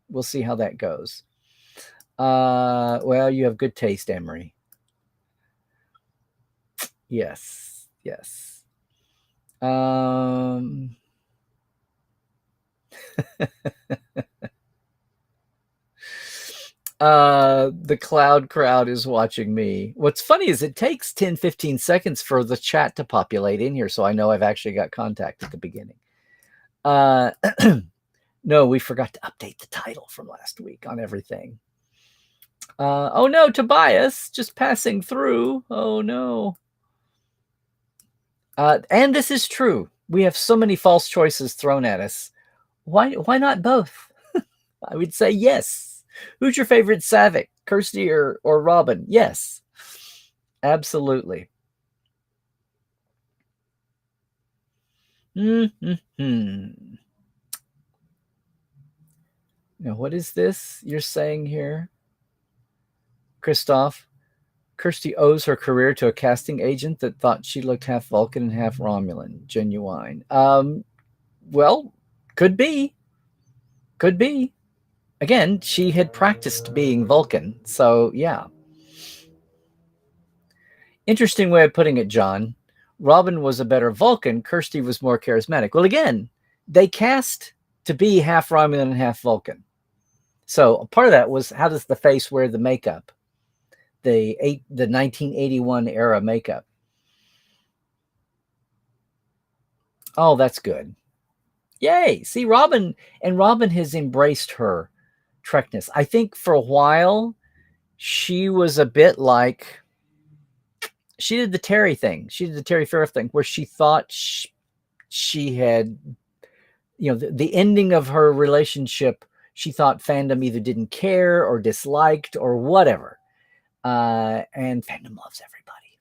We'll see how that goes. Well, you have good taste, Emery. Yes. The cloud crowd is watching me. What's funny is it takes 10-15 seconds for the chat to populate in here, so I know I've actually got contact at the beginning. No, we forgot to update the title from last week on everything. Oh no, Tobias, just passing through. Oh no. And this is true. We have so many false choices thrown at us. Why not both? I would say yes. Who's your favorite Savick, Kirsty or Robin? Yes, absolutely. Now, what is this you're saying here, Christoph? Kirsty owes her career to a casting agent that thought she looked half Vulcan and half Romulan. Genuine. Well, could be. Again, she had practiced being Vulcan, so yeah. Interesting way of putting it, John. Robin was a better Vulcan. Kirsty was more charismatic. Well, again, they cast to be half Romulan and half Vulcan. So part of that was, how does the face wear the makeup? The 1981 era makeup. Oh, that's good. Yay. See, Robin has embraced her Trekness. I think for a while she was a bit like, she did the Terry thing. She did the Terry Farrah thing where she thought she had, the ending of her relationship, she thought fandom either didn't care or disliked or whatever. And fandom loves everybody.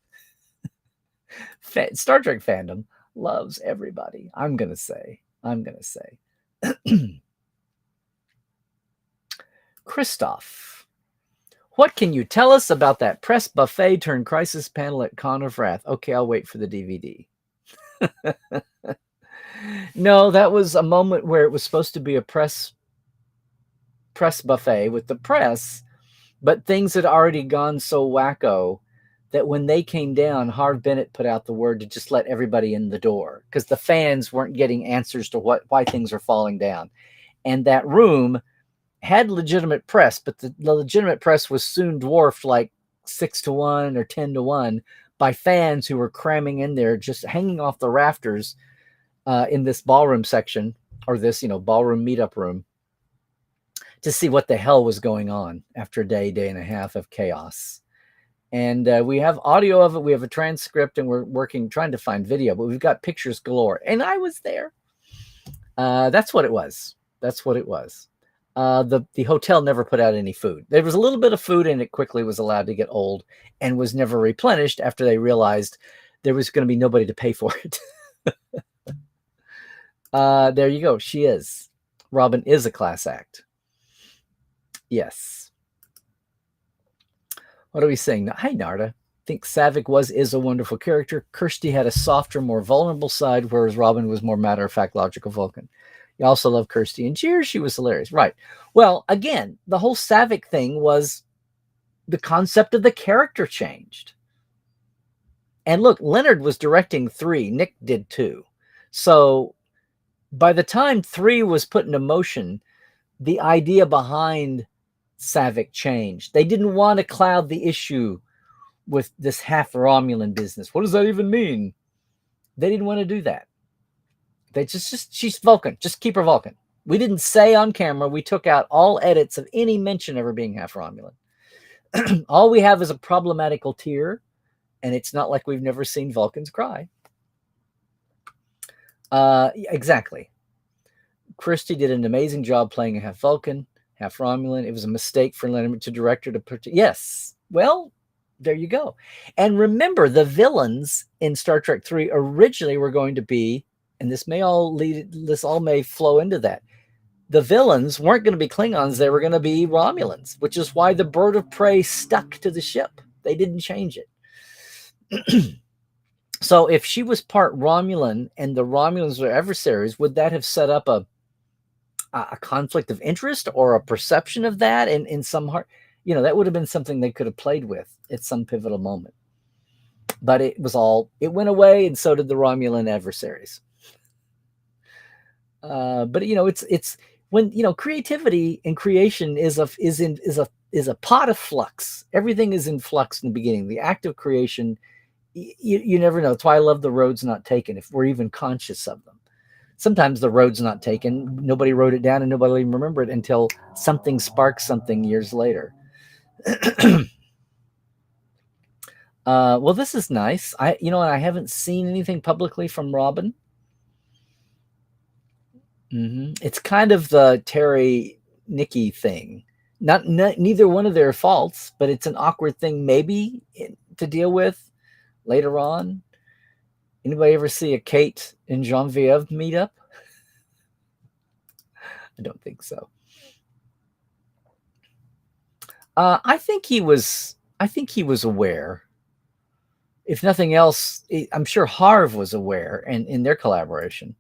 Star Trek fandom loves everybody. I'm going to say. Christoph, what can you tell us about that press buffet turned crisis panel at Con of Wrath? Okay, I'll wait for the DVD. No, that was a moment where it was supposed to be a press buffet with the press, but things had already gone so wacko that when they came down, Harv Bennett put out the word to just let everybody in the door because the fans weren't getting answers to why things are falling down. And that room had legitimate press, but the legitimate press was soon dwarfed like 6-1 or 10-1 by fans who were cramming in there, just hanging off the rafters in this ballroom section, or this, ballroom meetup room, to see what the hell was going on after a day and a half of chaos. And we have audio of it. We have a transcript, and we're trying to find video, but we've got pictures galore. And I was there. That's what it was. The hotel never put out any food. There was a little bit of food, and it quickly was allowed to get old and was never replenished after they realized there was going to be nobody to pay for it. There you go. She is. Robin is a class act. Yes. What are we saying? Hi, Narda. I think Savick is a wonderful character. Kirsty had a softer, more vulnerable side, whereas Robin was more matter-of-fact, logical Vulcan. You also love Kirsty and Cheers. She was hilarious. Right. Well, again, the whole Savick thing was the concept of the character changed. And look, Leonard was directing 3. Nick did 2. So by the time 3 was put into motion, the idea behind Savick changed. They didn't want to cloud the issue with this half Romulan business. What does that even mean? They didn't want to do that. They just she's Vulcan. Just keep her Vulcan. We didn't say on camera. We took out all edits of any mention of her being half Romulan. All we have is a problematical tear, and it's not like we've never seen Vulcans cry. Exactly. Christie did an amazing job playing a half Vulcan, half Romulan. It was a mistake for letting to director to put. Yes. Well, there you go. And remember, the villains in Star Trek 3 originally were going to be, and this all may flow into that. The villains weren't going to be Klingons. They were going to be Romulans, which is why the bird of prey stuck to the ship. They didn't change it. So if she was part Romulan and the Romulans were adversaries, would that have set up a conflict of interest or a perception of that in some heart? You know, that would have been something they could have played with at some pivotal moment. But it went away, and so did the Romulan adversaries. But you know, it's when, you know, creativity and creation is a pot of flux. Everything is in flux in the beginning. The act of creation, you never know. That's why I love the roads not taken, if we're even conscious of them. Sometimes the road's not taken, nobody wrote it down, and nobody will even remember it until something sparks something years later. Well, this is nice. I haven't seen anything publicly from Robin. It's kind of the Terry Nikki thing. Neither one of their faults, but it's an awkward thing maybe to deal with later on. Anybody ever see a Kate and Genevieve meet up? I don't think so. I think he was aware. If nothing else, I'm sure Harv was aware, and in their collaboration.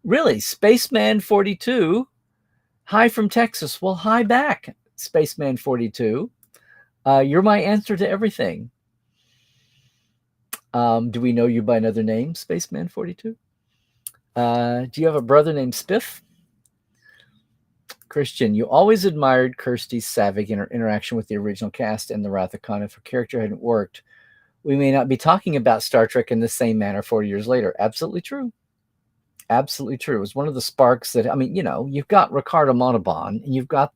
Really, Spaceman 42. Hi from Texas. Well, hi back, Spaceman 42. You're my answer to everything. Do we know you by another name, Spaceman 42? Do you have a brother named Spiff? Christian, you always admired Kirstie's Savick interaction with the original cast and the Wrath of Khan. If her character hadn't worked, we may not be talking about Star Trek in the same manner 40 years later. Absolutely true. Absolutely true. It was one of the sparks that, I mean, you know, you've got Ricardo Montalban, and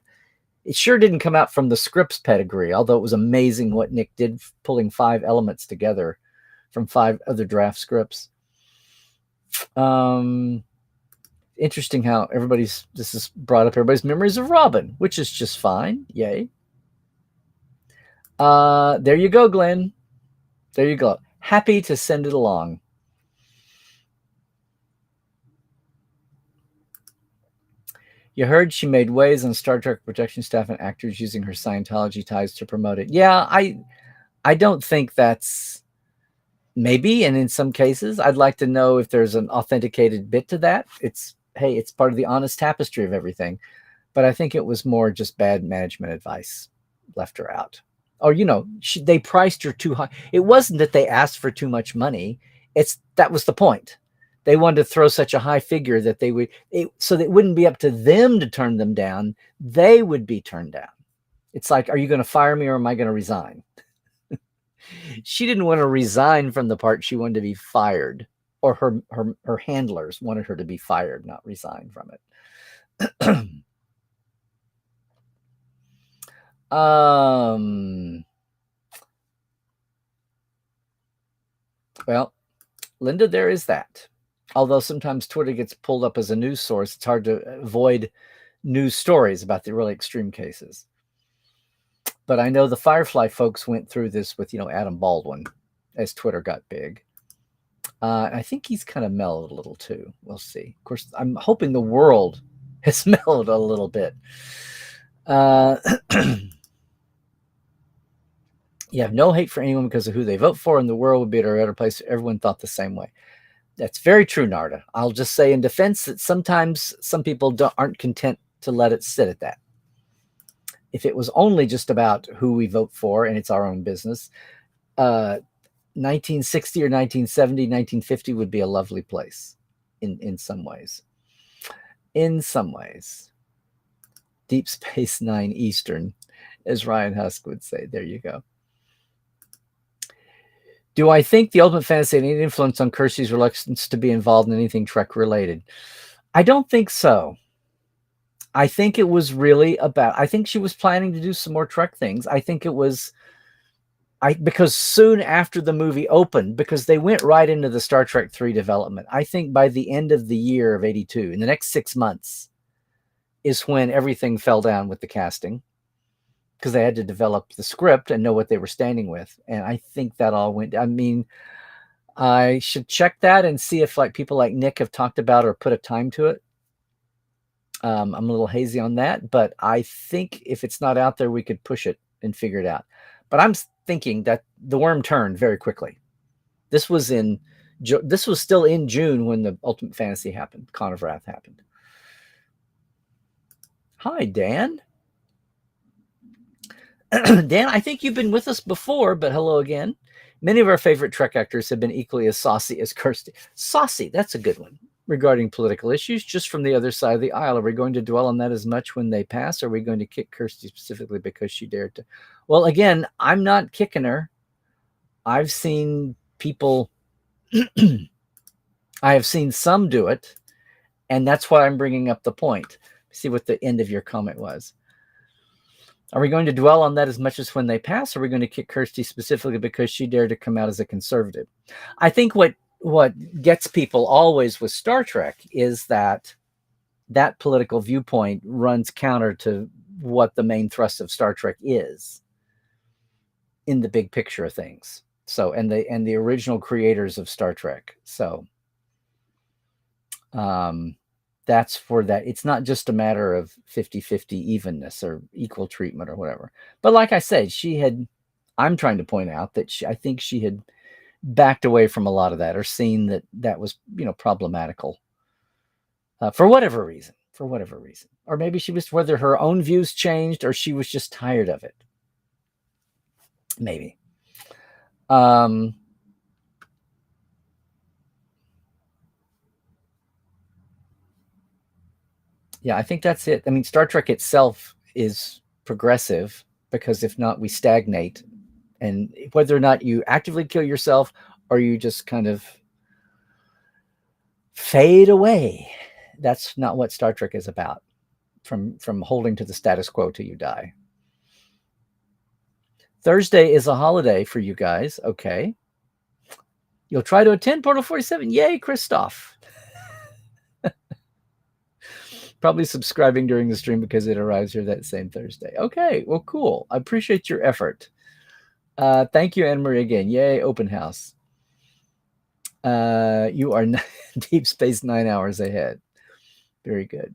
it sure didn't come out from the script's pedigree, although it was amazing what Nick did pulling 5 elements together from 5 other draft scripts. Interesting how this has brought up everybody's memories of Robin, which is just fine. Yay. There you go, Glenn. There you go. Happy to send it along. You heard she made waves on Star Trek production staff and actors using her Scientology ties to promote it. Yeah, I don't think that's, maybe, and in some cases, I'd like to know if there's an authenticated bit to that. It's part of the honest tapestry of everything. But I think it was more just bad management advice left her out. Or, you know, they priced her too high. It wasn't that they asked for too much money. That was the point. They wanted to throw such a high figure that so that it wouldn't be up to them to turn them down. They would be turned down. It's like, are you going to fire me or am I going to resign? She didn't want to resign from the part. She wanted to be fired, or her handlers wanted her to be fired, not resign from it. Well, Linda, there is that. Although sometimes Twitter gets pulled up as a news source, it's hard to avoid news stories about the really extreme cases. But I know the Firefly folks went through this with, Adam Baldwin as Twitter got big. I think he's kind of mellowed a little too. We'll see. Of course, I'm hoping the world has mellowed a little bit. You have no hate for anyone because of who they vote for, and the world would be at a better place if everyone thought the same way. That's very true, Narda. I'll just say in defense that sometimes some people aren't content to let it sit at that. If it was only just about who we vote for and it's our own business, 1960 or 1970, 1950 would be a lovely place in some ways. In some ways. Deep Space Nine Eastern, as Ryan Husk would say. There you go. Do I think the Ultimate Fantasy had any influence on Kirsty's reluctance to be involved in anything Trek related? I don't think so. I think it was really about, I think she was planning to do some more Trek things. I think it was, because soon after the movie opened, because they went right into the Star Trek 3 development, I think by the end of the year of 82, in the next 6 months, is when everything fell down with the casting, because they had to develop the script and know what they were standing with. And I think that all went, I mean, I should check that and see if like people like Nick have talked about or put a time to it. I'm a little hazy on that, but I think if it's not out there, we could push it and figure it out. But I'm thinking that the worm turned very quickly. This was still in June when the Ultimate Fantasy happened. Con of Wrath happened. Hi, Dan. Dan, I think you've been with us before, but hello again. Many of our favorite Trek actors have been equally as saucy as Kirsty. Saucy, that's a good one. Regarding political issues, just from the other side of the aisle, are we going to dwell on that as much when they pass? Or are we going to kick Kirsty specifically because she dared to? Well, again, I'm not kicking her. I've seen people, I have seen some do it, and that's why I'm bringing up the point. See what the end of your comment was. Are we going to dwell on that as much as when they pass? Or are we going to kick Kirsty specifically because she dared to come out as a conservative? I think what gets people always with Star Trek is that political viewpoint runs counter to what the main thrust of Star Trek is in the big picture of things. So, and the original creators of Star Trek. So, that's for that. It's not just a matter of 50-50 evenness or equal treatment or whatever. But like I said, I'm trying to point out that I think she had backed away from a lot of that, or seen that was, problematical for whatever reason, or maybe she was, whether her own views changed or she was just tired of it. Maybe. Yeah, I think that's it. I mean, Star Trek itself is progressive, because if not, we stagnate. And whether or not you actively kill yourself or you just kind of fade away, that's not what Star Trek is about, from holding to the status quo till you die. Thursday is a holiday for you guys. Okay. You'll try to attend Portal 47. Yay, Christoph. Probably subscribing during the stream because it arrives here that same Thursday. Okay, well, cool. I appreciate your effort. Thank you, Anne Marie, again. Yay, open house. You are Deep Space 9 hours ahead. Very good.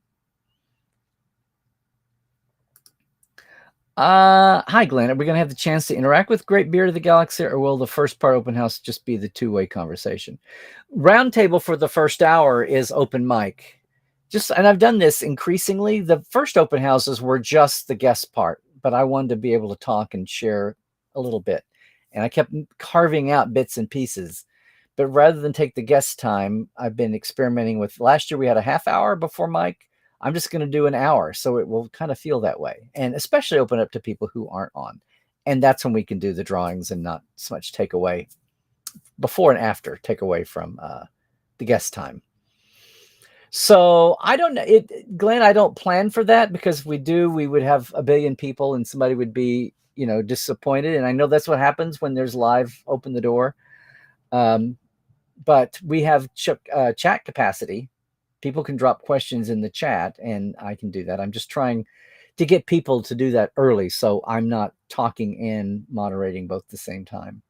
Hi, Glenn. Are we going to have the chance to interact with Great Beard of the Galaxy, or will the first part open house just be the two-way conversation? Roundtable for the first hour is open mic. And I've done this increasingly. The first open houses were just the guest part, but I wanted to be able to talk and share a little bit. And I kept carving out bits and pieces. But rather than take the guest time, I've been experimenting with, last year we had a half hour before mic. I'm just going to do an hour, so it will kind of feel that way, and especially open up to people who aren't on. And that's when we can do the drawings and not so much take away before and after, take away from the guest time. So I don't know, Glenn, I don't plan for that, because we would have a billion people and somebody would be, disappointed. And I know that's what happens when there's live open the door. But we have chat capacity. People can drop questions in the chat and I can do that. I'm just trying to get people to do that early, so I'm not talking and moderating both at the same time.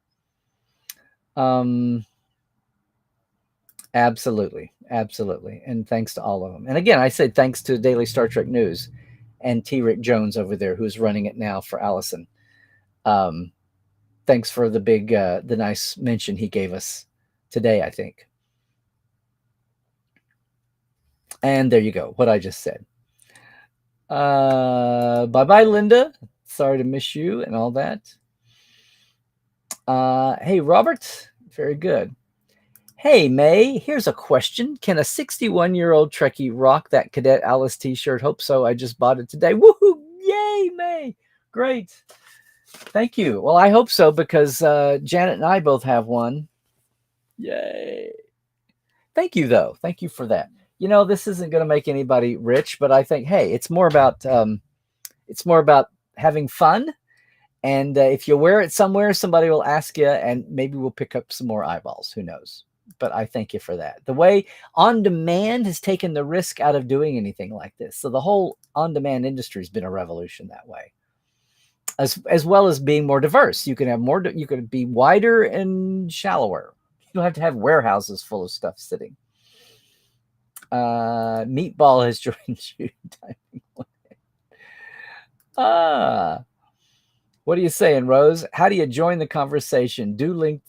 Absolutely. And thanks to all of them. And again, I said thanks to Daily Star Trek News and T. Rick Jones over there, who's running it now for Allison. Thanks for the nice mention he gave us today, I think. And there you go, what I just said. Bye-bye, Linda. Sorry to miss you and all that. Hey, Robert. Very good. Hey, May, here's a question. Can a 61-year-old Trekkie rock that Cadet Alice t-shirt? Hope so. I just bought it today. Woohoo! Yay, May. Great. Thank you. Well, I hope so because Janet and I both have one. Yay. Thank you, though. Thank you for that. You know, this isn't going to make anybody rich, but I think, hey, it's more about having fun. And if you wear it somewhere, somebody will ask you, and maybe we'll pick up some more eyeballs. Who knows? But I thank you for that. The way on demand has taken the risk out of doing anything like this. So the whole on demand industry has been a revolution that way. As well as being more diverse. You can have more, you could be wider and shallower. You don't have to have warehouses full of stuff sitting. Meatball has joined you. What are you saying, Rose? How do you join the conversation? Do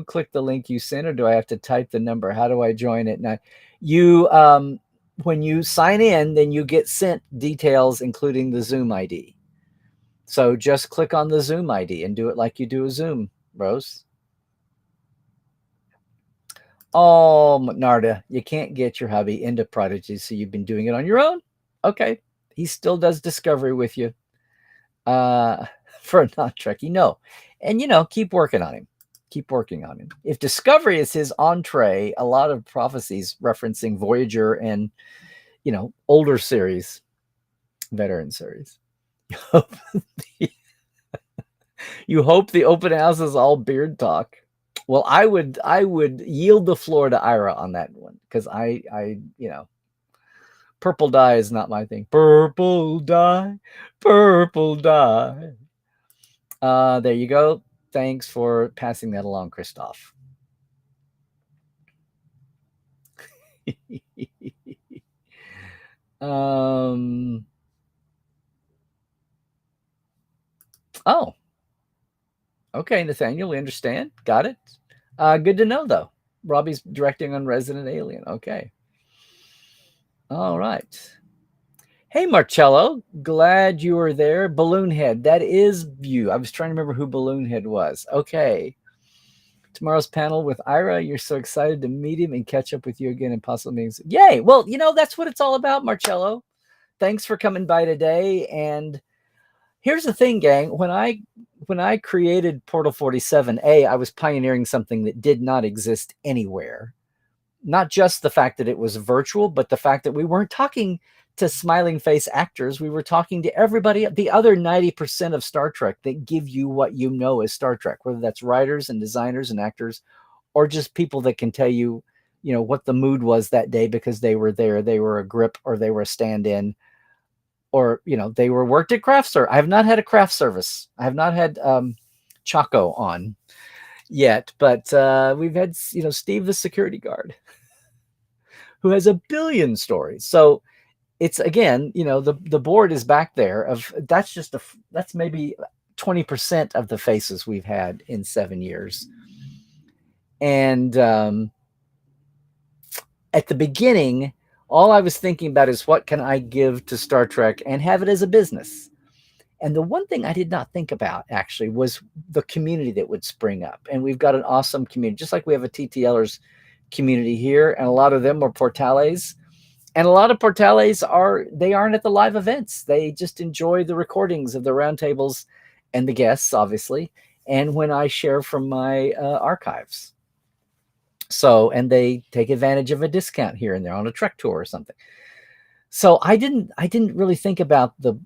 click the link you sent, or do I have to type the number? How do I join it? Now, you when you sign in, then you get sent details, including the Zoom ID. So just click on the Zoom ID and do it like you do a Zoom, Rose. Oh, Narda, you can't get your hubby into Prodigy, so you've been doing it on your own? Okay. He still does Discovery with you. For a non-Trekkie, no. And, keep working on him. Keep working on him. If Discovery is his entree, a lot of prophecies referencing Voyager and, older series, veteran series. You hope the open house is all beard talk. Well, I would yield the floor to Ira on that one because I purple dye is not my thing. Purple dye, purple dye. There you go. Thanks for passing that along, Christoph. Oh. Okay, Nathaniel, we understand. Got it. Good to know, though. Robbie's directing on Resident Alien. Okay. All right. Hey, Marcello. Glad you were there. Balloonhead. That is you. I was trying to remember who Balloonhead was. Okay. Tomorrow's panel with Ira. You're so excited to meet him and catch up with you again in possible meetings. Yay. Well, that's what it's all about, Marcello. Thanks for coming by today. And here's the thing, gang. When I created Portal 47A, I was pioneering something that did not exist anywhere. Not just the fact that it was virtual, but the fact that we weren't talking to smiling face actors. We were talking to everybody, the other 90% of Star Trek that give you what you know as Star Trek, whether that's writers and designers and actors, or just people that can tell you, what the mood was that day because they were there. They were a grip or they were a stand-in. Or, they were worked at craft service. I have not had a craft service. I have not had Chaco on yet, but we've had, Steve, the security guard, who has a billion stories. So it's, again, the board is back there. That's maybe 20% of the faces we've had in 7 years. And at the beginning, all I was thinking about is what can I give to Star Trek and have it as a business. And the one thing I did not think about actually was the community that would spring up. And we've got an awesome community, just like we have a TTLers community here. And a lot of them are Portales. And a lot of Portales aren't at the live events. They just enjoy the recordings of the roundtables and the guests, obviously. And when I share from my archives. So, and they take advantage of a discount here and there on a Trek tour or something. So I didn't really think about the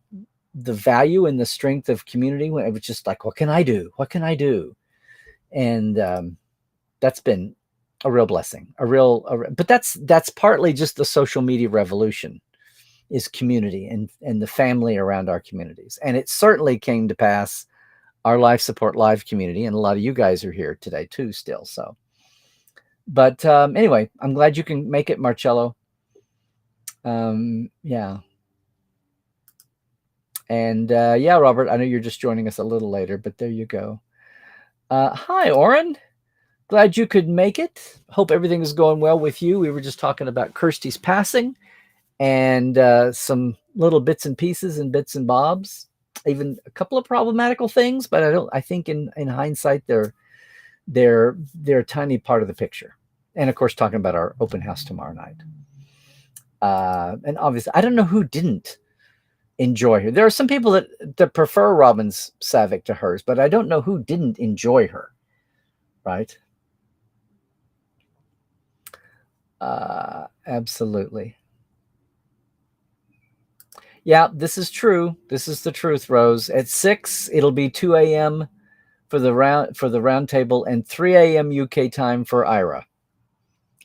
value and the strength of community when it was just like, what can I do? What can I do? And that's been a real blessing, but that's partly just the social media revolution is community and the family around our communities. And it certainly came to pass our Life Support Live community. And a lot of you guys are here today too, still. So. But anyway, I'm glad you can make it, Marcello. Yeah. And yeah, Robert, I know you're just joining us a little later, but there you go. Hi, Oren. Glad you could make it. Hope everything is going well with you. We were just talking about Kirsty's passing and some little bits and pieces and bits and bobs, even a couple of problematical things, but I think in hindsight, they're a tiny part of the picture. And of course, talking about our open house tomorrow night. And obviously, I don't know who didn't enjoy her. There are some people that prefer Robin Savick to hers, but I don't know who didn't enjoy her. Right? Absolutely. Yeah, this is true. This is the truth, Rose. At 6, it'll be 2 a.m. for the round table and 3 a.m. UK time for Ira,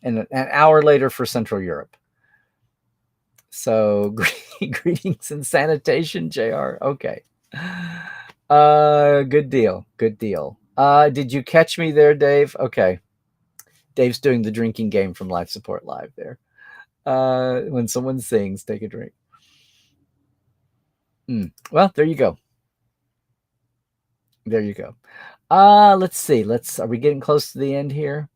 and an hour later for Central Europe. So greetings and sanitation, JR. Okay. Good deal. Good deal. Did you catch me there, Dave? Okay. Dave's doing the drinking game from Life Support Live there. When someone sings, take a drink. Well, there you go. There you go. Let's see. Are we getting close to the end here?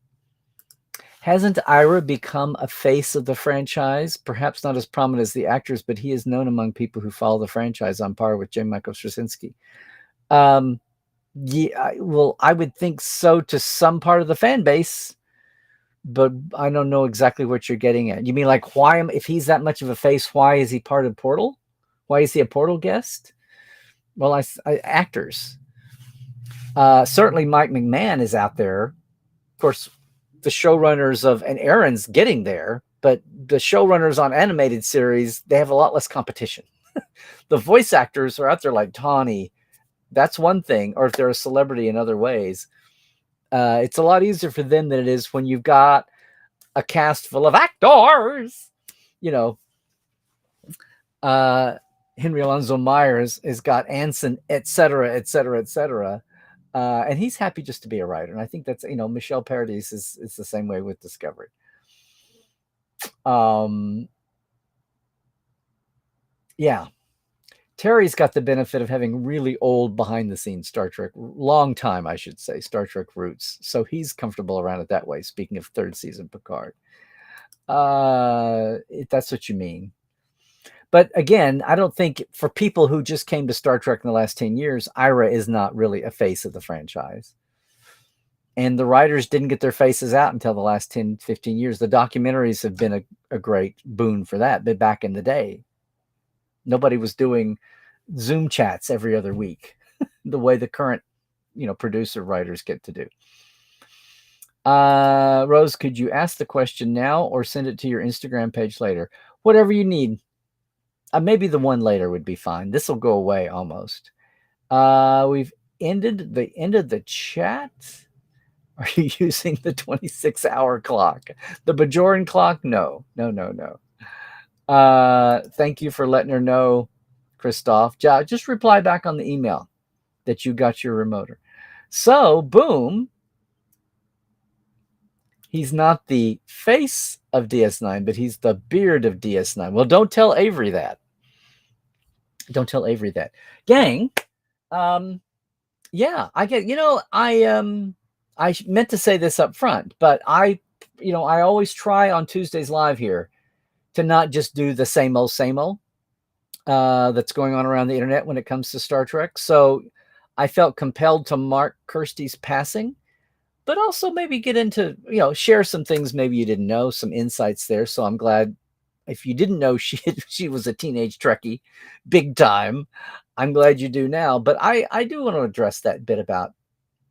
Hasn't Ira become a face of the franchise? Perhaps not as prominent as the actors, but he is known among people who follow the franchise on par with J. Michael Straczynski. Yeah, well, I would think so to some part of the fan base, but I don't know exactly what you're getting at. You mean like if he's that much of a face, why is he part of Portal? Why is he a Portal guest? Well, actors. Certainly Mike McMahon is out there. Of course, the showrunners and Aaron's getting there, but the showrunners on animated series, they have a lot less competition. The voice actors are out there like Tawny. That's one thing. Or if they're a celebrity in other ways, it's a lot easier for them than it is when you've got a cast full of actors. Henry Alonzo Myers has got Anson, et cetera, et cetera, et cetera. And he's happy just to be a writer. And I think that's, Michelle Paradis is the same way with Discovery. Yeah. Terry's got the benefit of having really old behind the scenes Star Trek, long time, I should say, Star Trek roots. So he's comfortable around it that way. Speaking of third season Picard. If that's what you mean. But again, I don't think for people who just came to Star Trek in the last 10 years, Ira is not really a face of the franchise. And the writers didn't get their faces out until the last 10, 15 years. The documentaries have been a great boon for that. But back in the day, nobody was doing Zoom chats every other week the way the current, producer writers get to do. Rose, could you ask the question now or send it to your Instagram page later? Whatever you need. Maybe the one later would be fine. This will go away almost. We've ended the chat. Are you using the 26-hour clock? The Bajoran clock? No. Thank you for letting her know, Christoph. Just reply back on the email that you got your remoter. So, boom. He's not the face of DS9, but he's the beard of DS9. Well, don't tell Avery that. Don't tell Avery that. Gang, yeah, I get, I meant to say this up front, but I always try on Tuesdays Live here to not just do the same old that's going on around the internet when it comes to Star Trek. So I felt compelled to mark Kirsty's passing, but also maybe get into, share some things maybe you didn't know, some insights there. So I'm glad if you didn't know she was a teenage Trekkie, big time. I'm glad you do now. But I do want to address that bit about,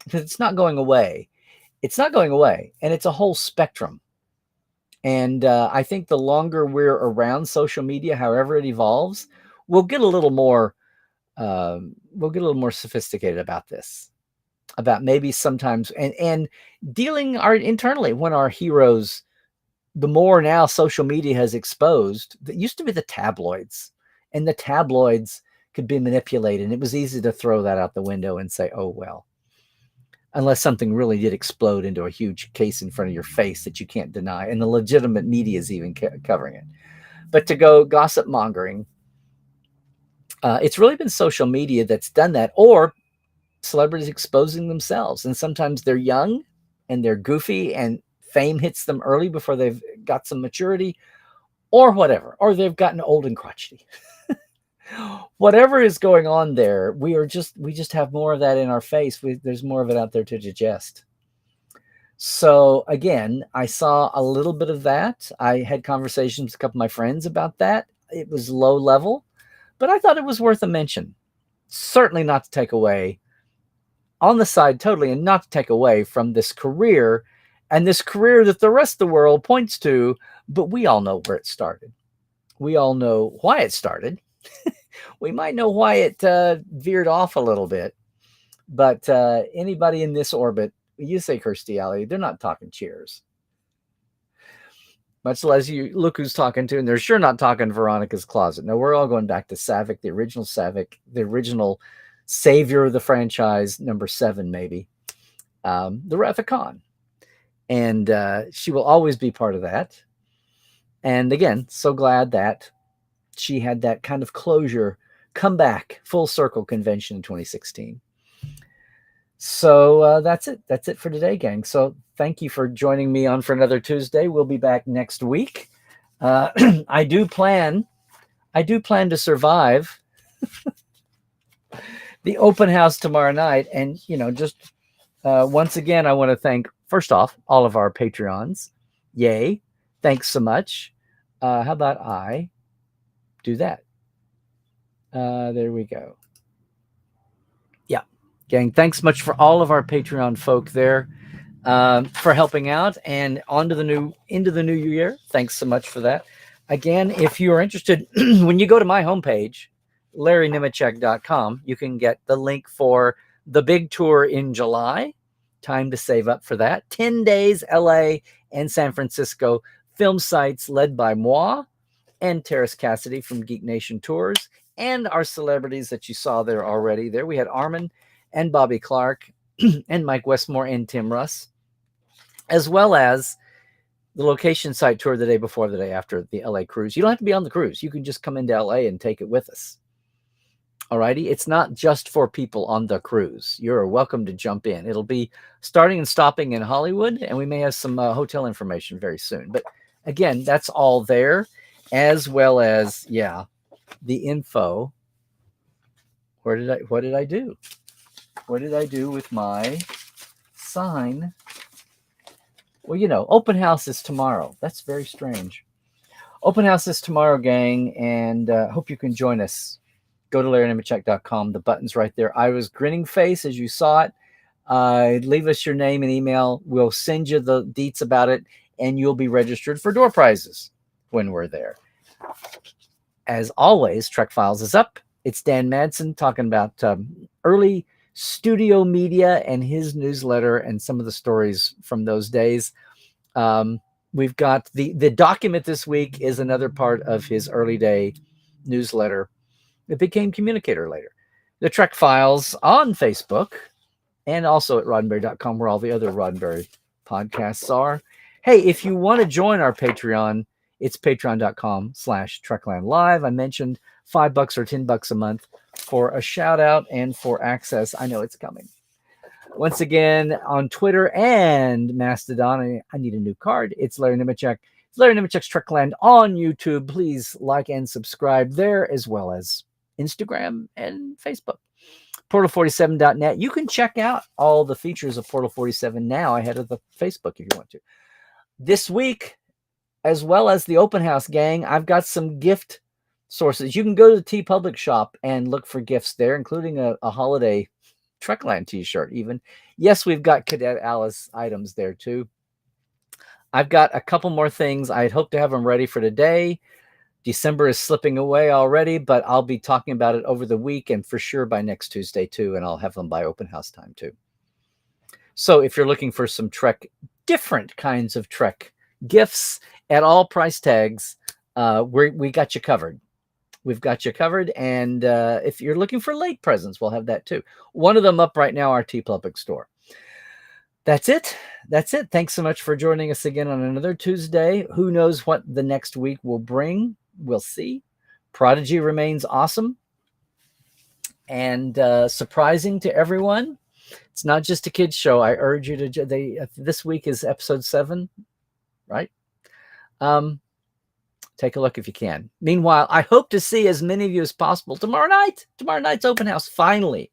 because it's not going away. It's not going away. And it's a whole spectrum. And I think the longer we're around social media, however it evolves, we'll get a little more sophisticated about this. About maybe sometimes and dealing internally when our heroes, the more now social media has exposed, that used to be the tabloids, and the tabloids could be manipulated. And it was easy to throw that out the window and say, oh, well, unless something really did explode into a huge case in front of your face that you can't deny. And the legitimate media is even covering it. But to go gossip mongering, it's really been social media that's done that, or celebrities exposing themselves. And sometimes they're young and they're goofy and fame hits them early before they've got some maturity or whatever, or they've gotten old and crotchety. Whatever is going on there, we just have more of that in our face. There's more of it out there to digest. So again, I saw a little bit of that. I had conversations with a couple of my friends about that. It was low level, but I thought it was worth a mention. Certainly not to take away on the side totally, and not to take away from this career and this career that the rest of the world points to, but we all know where it started. We all know why it started. We might know why it veered off a little bit, but anybody in this orbit, you say Kirstie Alley, they're not talking Cheers. Much less you look who's talking to, and they're sure not talking Veronica's Closet. No, we're all going back to Savick, the original savior of the franchise, number 7 maybe, the Wrath of Khan. And she will always be part of that. And again, so glad that she had that kind of closure, comeback, full circle convention in 2016. So that's it. That's it for today, gang. So thank you for joining me on for another Tuesday. We'll be back next week. I do plan to survive the open house tomorrow night. And, just once again, I want to thank, first off, all of our Patreons. Yay. Thanks so much. How about I do that? There we go. Yeah. Gang, thanks much for all of our Patreon folk there for helping out, and into the new year. Thanks so much for that. Again, if you are interested, when you go to my homepage, LarryNemechek.com, you can get the link for the big tour in July. Time to save up for that. 10 days, LA and San Francisco film sites led by moi and Terrace Cassidy from Geek Nation Tours, and our celebrities that you saw there already. There we had Armin and Bobby Clark and Mike Westmore and Tim Russ, as well as the location site tour the day before, the day after the LA cruise. You don't have to be on the cruise. You can just come into LA and take it with us. Alrighty. It's not just for people on the cruise. You're welcome to jump in. It'll be starting and stopping in Hollywood, and we may have some hotel information very soon. But again, that's all there, as well as, the info. What did I do? What did I do with my sign? Well, open house is tomorrow. That's very strange. Open house is tomorrow, gang, and hope you can join us. Go to LarryNemechek.com. The button's right there. I was grinning face as you saw it. Leave us your name and email. We'll send you the deets about it, and you'll be registered for door prizes when we're there. As always, Trek Files is up. It's Dan Madsen talking about early studio media and his newsletter and some of the stories from those days. We've got the document this week is another part of his early day newsletter. It became Communicator later. The Trek Files on Facebook and also at Roddenberry.com, where all the other Roddenberry podcasts are. Hey, if you want to join our Patreon, it's patreon.com/Trekland Live. I mentioned $5 or $10 a month for a shout out and for access. I know it's coming. Once again, on Twitter and Mastodon, I need a new card. It's Larry Nemechek. It's Larry Nemechek's Trekland on YouTube. Please like and subscribe there, as well as Instagram and Facebook. Portal47.net. You can check out all the features of Portal 47 now ahead of the Facebook if you want to. This week, as well as the open house, gang, I've got some gift sources. You can go to the TeePublic shop and look for gifts there, including a holiday Trekland t-shirt even. Yes, we've got Cadet Alice items there too. I've got a couple more things. I'd hope to have them ready for today. December is slipping away already, but I'll be talking about it over the week and for sure by next Tuesday too, and I'll have them by open house time too. So if you're looking for some Trek, different kinds of Trek gifts at all price tags, we got you covered. We've got you covered. And if you're looking for late presents, we'll have that too. One of them up right now, our TeePublic store. That's it. That's it. Thanks so much for joining us again on another Tuesday. Who knows what the next week will bring? We'll see. Prodigy remains awesome and surprising to everyone. It's not just a kids show. I urge you to. This week is episode 7, right? Take a look if you can. Meanwhile, I hope to see as many of you as possible tomorrow night. Tomorrow night's open house, finally,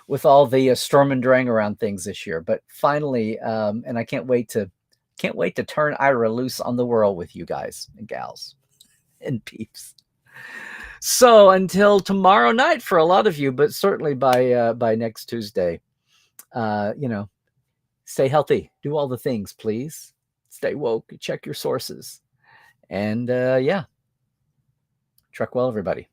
with all the storm and drang around things this year. But finally, and I can't wait to turn Ira loose on the world with you guys and gals and peeps. So until tomorrow night for a lot of you, but certainly by next Tuesday, stay healthy, do all the things, please. Stay woke, check your sources, and Trek well, everybody.